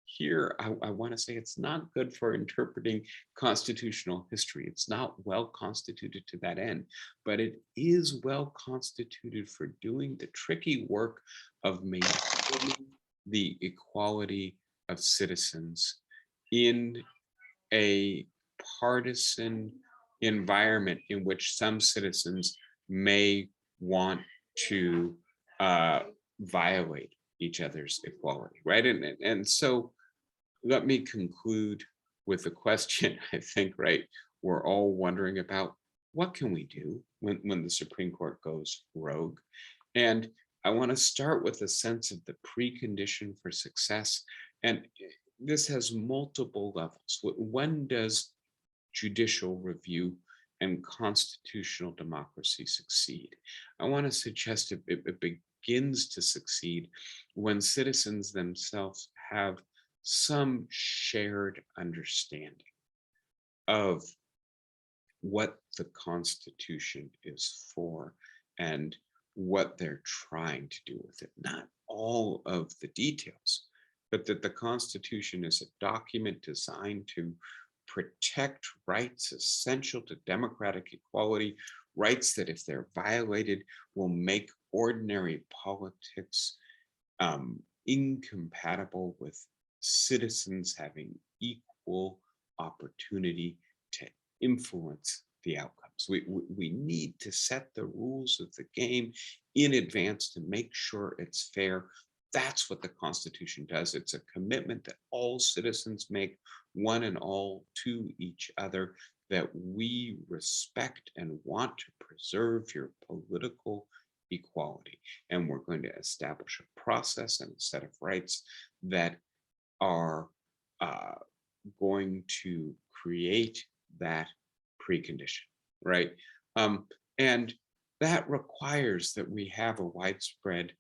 Here, I want to say it's not good for interpreting constitutional history. It's not well constituted to that end, but it is well constituted for doing the tricky work of maintaining the equality of citizens in a partisan environment in which some citizens may want to violate each other's equality, right? And so let me conclude with a question I think, right, we're all wondering about: what can we do when the Supreme Court goes rogue? And I want to start with a sense of the precondition for success. And this has multiple levels. When does judicial review and constitutional democracy succeed? I want to suggest it begins to succeed when citizens themselves have some shared understanding of what the Constitution is for and what they're trying to do with it. Not all of the details, but that the Constitution is a document designed to protect rights essential to democratic equality, rights that, if they're violated, will make ordinary politics incompatible with citizens having equal opportunity to influence the outcomes. We need to set the rules of the game in advance to make sure it's fair. That's what the Constitution does. It's a commitment that all citizens make, one and all, to each other, that we respect and want to preserve your political equality. And we're going to establish a process and a set of rights that are going to create that precondition, right? And that requires that we have a widespread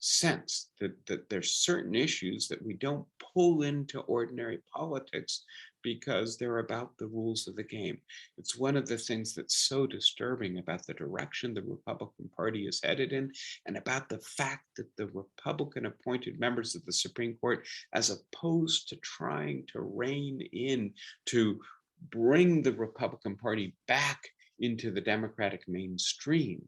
sense that there's certain issues that we don't pull into ordinary politics because they're about the rules of the game. It's one of the things that's so disturbing about the direction the Republican Party is headed in, and about the fact that the Republican appointed members of the Supreme Court, as opposed to trying to rein in, to bring the Republican Party back into the Democratic mainstream,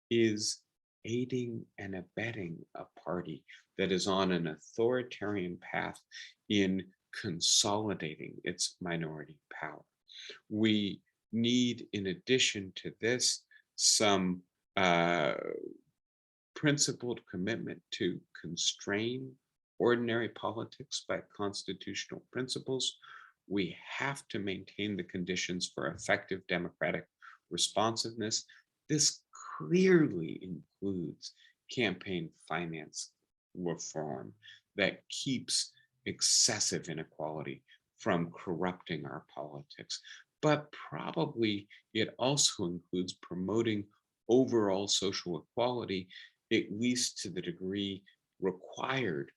is aiding and abetting a party that is on an authoritarian path in consolidating its minority power. We need, in addition to this, some principled commitment to constrain ordinary politics by constitutional principles. We have to maintain the conditions for effective democratic responsiveness. This clearly includes campaign finance reform that keeps excessive inequality from corrupting our politics. But probably it also includes promoting overall social equality, at least to the degree required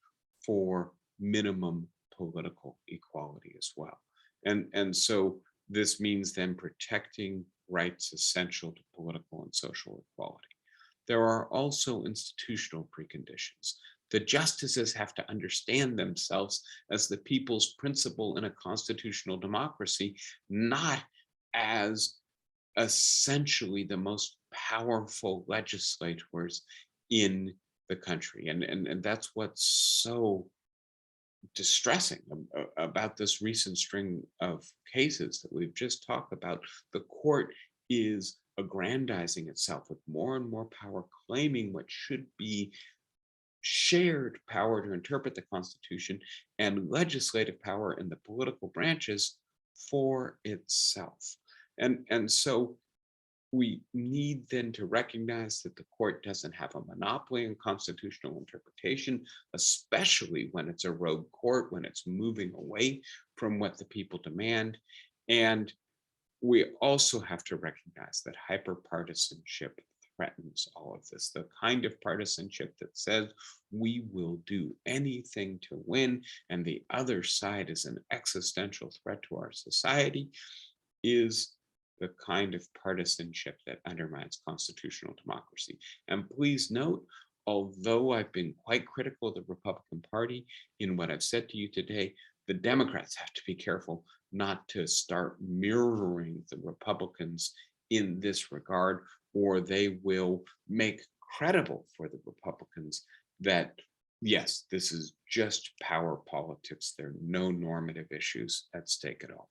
for minimum political equality as well. And so this means then protecting rights essential to political and social equality. There are also institutional preconditions. The justices have to understand themselves as the people's principle in a constitutional democracy, not as essentially the most powerful legislators in the country. And that's what's so distressing about this recent string of cases that we've just talked about. The court is aggrandizing itself with more and more power, claiming what should be shared power to interpret the Constitution and legislative power in the political branches for itself. And so we need then to recognize that the court doesn't have a monopoly on constitutional interpretation, especially when it's a rogue court, when it's moving away from what the people demand. And we also have to recognize that hyperpartisanship threatens all of this. The kind of partisanship that says we will do anything to win and the other side is an existential threat to our society is the kind of partisanship that undermines constitutional democracy. And please note, although I've been quite critical of the Republican Party in what I've said to you today, the Democrats have to be careful not to start mirroring the Republicans in this regard, or they will make credible for the Republicans that, yes, this is just power politics. There are no normative issues at stake at all.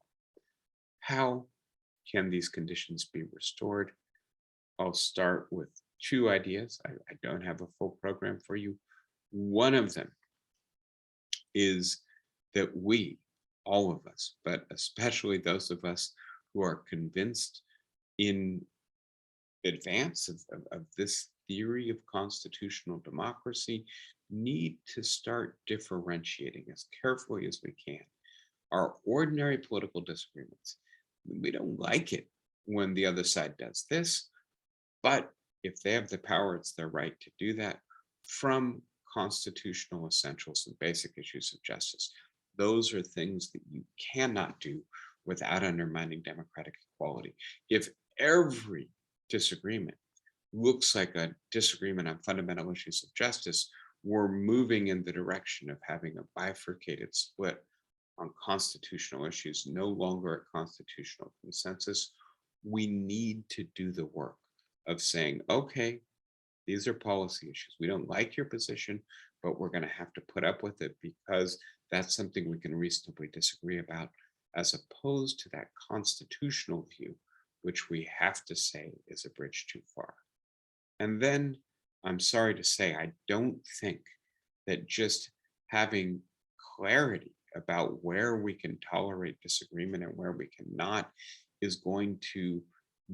How can these conditions be restored? I'll start with two ideas. I don't have a full program for you. One of them is that we, all of us, but especially those of us who are convinced in advance of this theory of constitutional democracy, need to start differentiating as carefully as we can our ordinary political disagreements. We don't like it when the other side does this, but if they have the power, it's their right to do that, from constitutional essentials and basic issues of justice. Those are things that you cannot do without undermining democratic equality. If every disagreement looks like a disagreement on fundamental issues of justice, we're moving in the direction of having a bifurcated split on constitutional issues, no longer a constitutional consensus. We need to do the work of saying, okay, these are policy issues. We don't like your position, but we're going to have to put up with it because that's something we can reasonably disagree about, as opposed to that constitutional view, which we have to say is a bridge too far. And then I'm sorry to say, I don't think that just having clarity about where we can tolerate disagreement and where we cannot is going to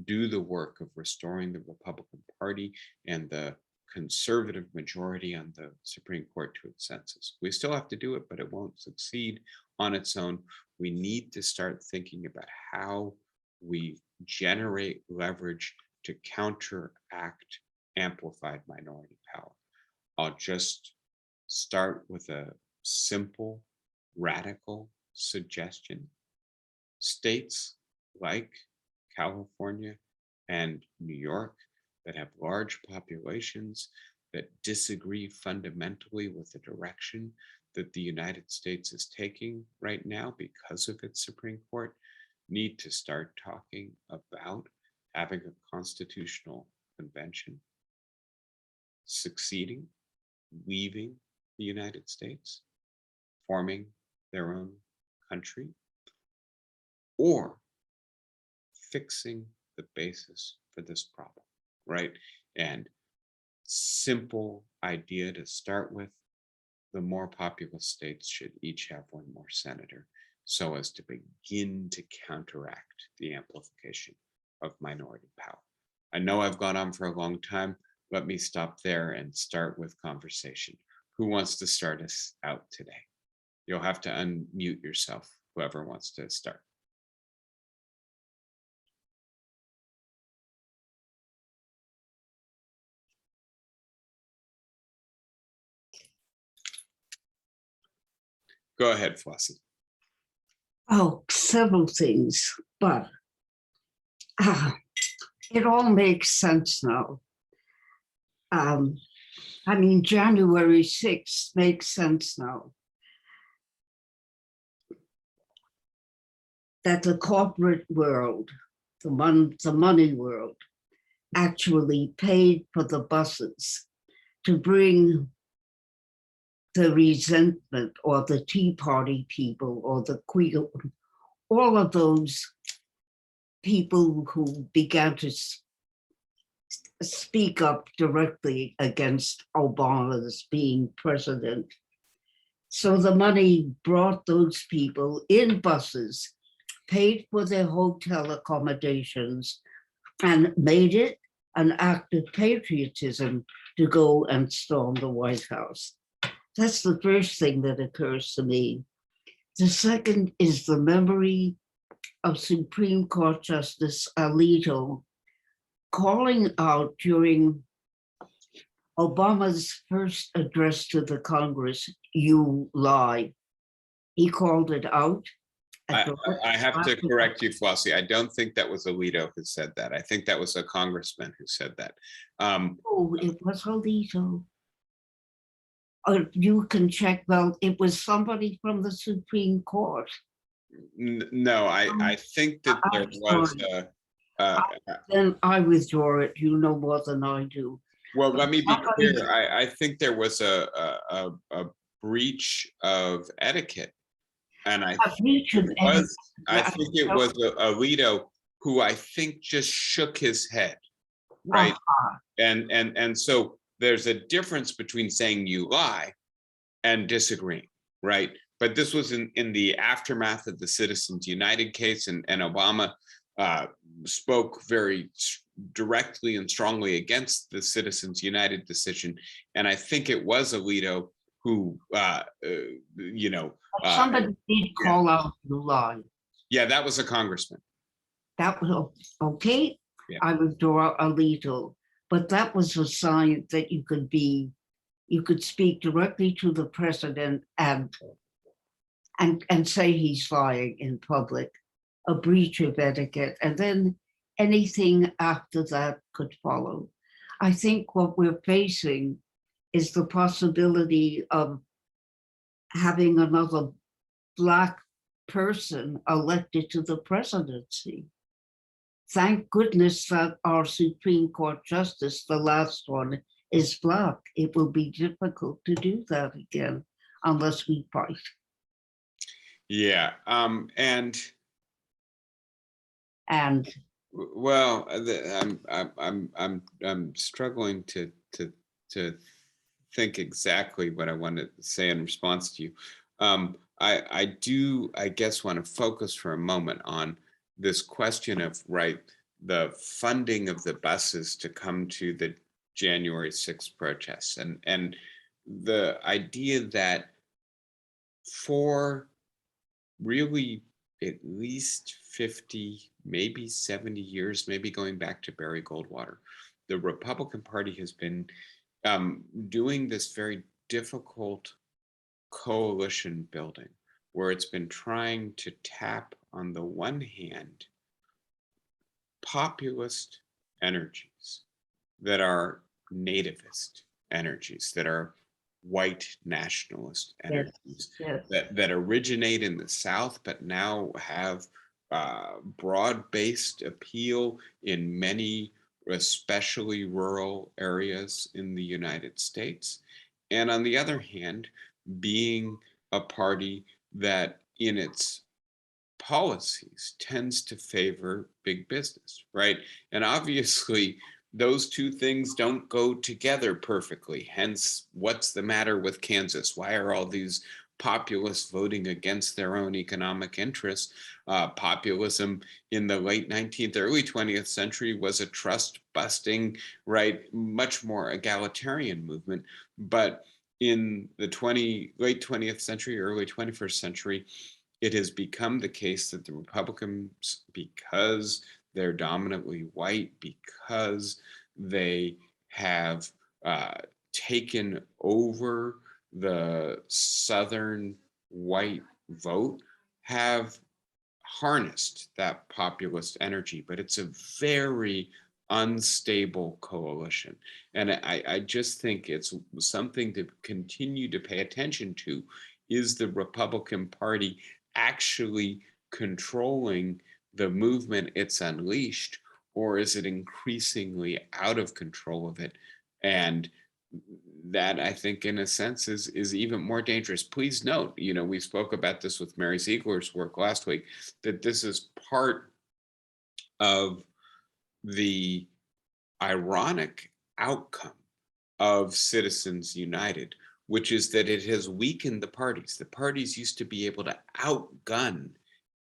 do the work of restoring the Republican Party and the conservative majority on the Supreme Court to its senses. We still have to do it, but it won't succeed on its own. We need to start thinking about how we generate leverage to counteract amplified minority power. I'll just start with a simple, radical suggestion. States like California and New York that have large populations that disagree fundamentally with the direction that the United States is taking right now because of its Supreme Court need to start talking about having a constitutional convention, succeeding, leaving the United States, forming their own country, or fixing the basis for this problem. right? And simple idea to start with, the more populous states should each have one more senator so as to begin to counteract the amplification of minority power. I know I've gone on for a long time. Let me stop there and start with conversation. Who wants to start us out today? You'll have to unmute yourself, whoever wants to start. Go ahead, Flossie. Oh, several things, but it all makes sense now. I mean, January 6th makes sense now. That the corporate world, the money world, actually paid for the buses to bring the resentment or the Tea Party people or the Queer, all of those people who began to speak up directly against Obama's being president. So the money brought those people in buses, paid for their hotel accommodations, and made it an act of patriotism to go and storm the White House. That's the first thing that occurs to me. The second is the memory of Supreme Court Justice Alito calling out during Obama's first address to the Congress, "You lie." He called it out. I have to correct you, Flossie. I don't think that was Alito who said that. I think that was a congressman who said that. Oh, it was Alito. You can check, well, it was somebody from the Supreme Court. No, I think that there was then I withdraw it. You know more than I do. Well, let me be clear. I think there was a breach of etiquette. And I think it was Alito who I think just shook his head, right? And so there's a difference between saying you lie and disagreeing, right? But this was in the aftermath of the Citizens United case, and Obama spoke very directly and strongly against the Citizens United decision. And I think it was Alito who, somebody did call out the lie. Yeah, that was a congressman. That was okay. Yeah. I withdraw Alito, but that was a sign that you could speak directly to the president and say he's lying in public, a breach of etiquette, and then anything after that could follow. I think what we're facing is the possibility of having another Black person elected to the presidency. Thank goodness that our Supreme Court Justice, the last one, is Black. It will be difficult to do that again unless we fight. Yeah, and well, I'm struggling to think exactly what I want to say in response to you. I guess want to focus for a moment on this question of, right, the funding of the buses to come to the January 6th protests, and the idea that for really at least 50, maybe 70 years, maybe going back to Barry Goldwater, the Republican Party has been doing this very difficult coalition building, where it's been trying to tap, on the one hand, populist energies that are nativist energies, that are white nationalist energies, yes. that originate in the South, but now have broad-based appeal in many, especially rural areas in the United States. And on the other hand, being a party that in its policies tends to favor big business, right? And obviously, those two things don't go together perfectly. Hence, what's the matter with Kansas? Why are all these populists voting against their own economic interests? Populism in the late 19th, early 20th century was a trust busting, right, much more egalitarian movement. But in the late 20th century, early 21st century, it has become the case that the Republicans, because they're dominantly white, because they have taken over the Southern white vote, have harnessed that populist energy, but it's a very unstable coalition. And I just think it's something to continue to pay attention to. Is the Republican Party actually controlling the movement it's unleashed, or is it increasingly out of control of it? And that, I think, in a sense, is even more dangerous. Please note, we spoke about this with Mary Ziegler's work last week, that this is part of the ironic outcome of Citizens United, which is that it has weakened the parties. The parties used to be able to outgun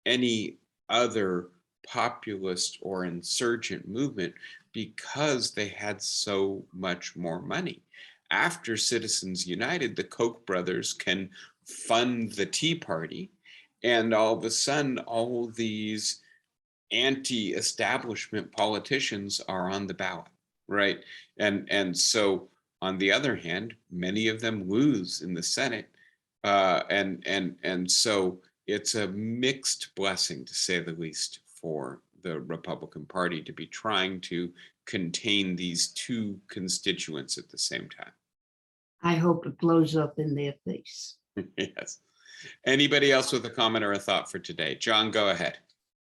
any other populist or insurgent movement because they had so much more money. After Citizens United, the Koch brothers can fund the Tea Party, and all of a sudden, all these anti-establishment politicians are on the ballot, right? And so, on the other hand, many of them lose in the Senate, and so it's a mixed blessing, to say the least, for the Republican Party to be trying to contain these two constituents at the same time. I hope it blows up in their face. Yes. Anybody else with a comment or a thought for today? John, go ahead.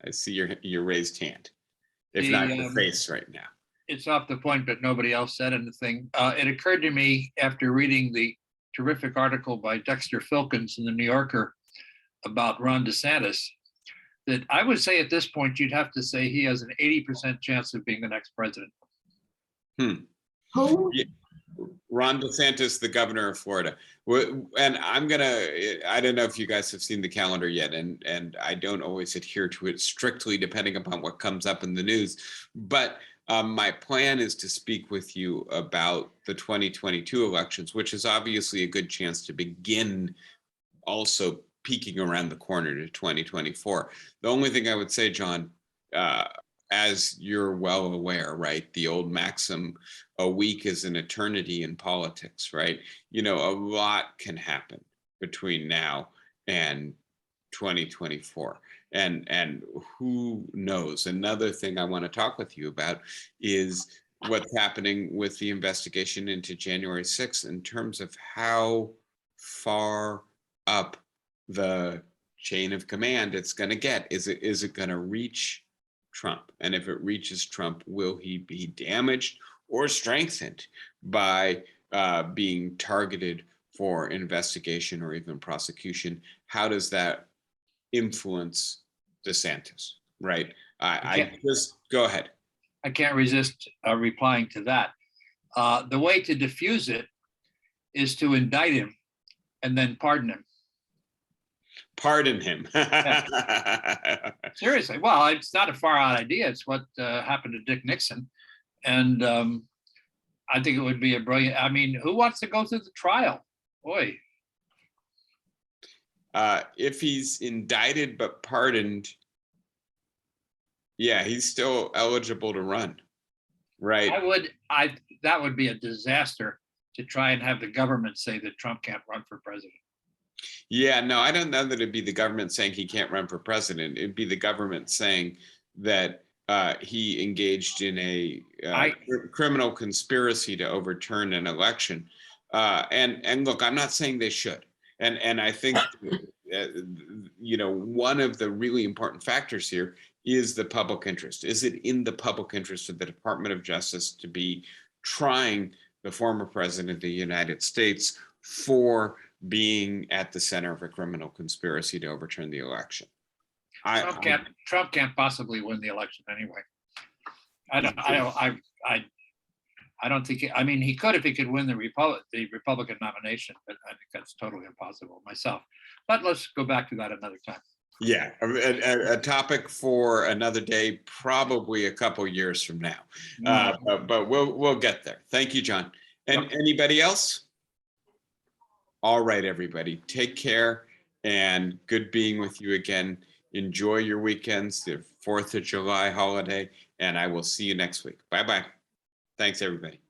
I see your raised hand. If not your face right now. It's off the point, but nobody else said anything. It occurred to me after reading the terrific article by Dexter Filkins in the New Yorker about Ron DeSantis that I would say at this point, you'd have to say he has an 80% chance of being the next president. Who? Yeah. Ron DeSantis, the governor of Florida. And I don't know if you guys have seen the calendar yet, and I don't always adhere to it strictly depending upon what comes up in the news. But my plan is to speak with you about the 2022 elections, which is obviously a good chance to begin also peeking around the corner to 2024. The only thing I would say, John, as you're well aware, right, the old maxim, a week is an eternity in politics, right? A lot can happen between now and 2024. And who knows? Another thing I want to talk with you about is what's happening with the investigation into January 6th in terms of how far up the chain of command it's going to get. Is it going to reach Trump? And if it reaches Trump, will he be damaged or strengthened by being targeted for investigation or even prosecution? How does that influence DeSantis, right? I just go ahead. I can't resist replying to that. The way to diffuse it is to indict him and then pardon him. Pardon him. Yeah. Seriously. Well, it's not a far out idea. It's what happened to Dick Nixon. And I think it would be a brilliant, who wants to go through the trial? Boy. If he's indicted but pardoned, yeah, he's still eligible to run, right? That would be a disaster to try and have the government say that Trump can't run for president. Yeah, no, I don't know that it'd be the government saying he can't run for president. It'd be the government saying that he engaged in a criminal conspiracy to overturn an election. And look, I'm not saying they should. And I think, one of the really important factors here is the public interest. Is it in the public interest of the Department of Justice to be trying the former president of the United States for being at the center of a criminal conspiracy to overturn the election? Trump can't possibly win the election anyway. I don't think, I mean, he could if he could win the Republican nomination, but I think that's totally impossible myself. But let's go back to that another time. Yeah, a topic for another day, probably a couple years from now. But we'll get there. Thank you, John. And anybody else? All right, everybody, take care and good being with you again. Enjoy your weekends, the 4th of July holiday, and I will see you next week. Bye-bye. Thanks, everybody.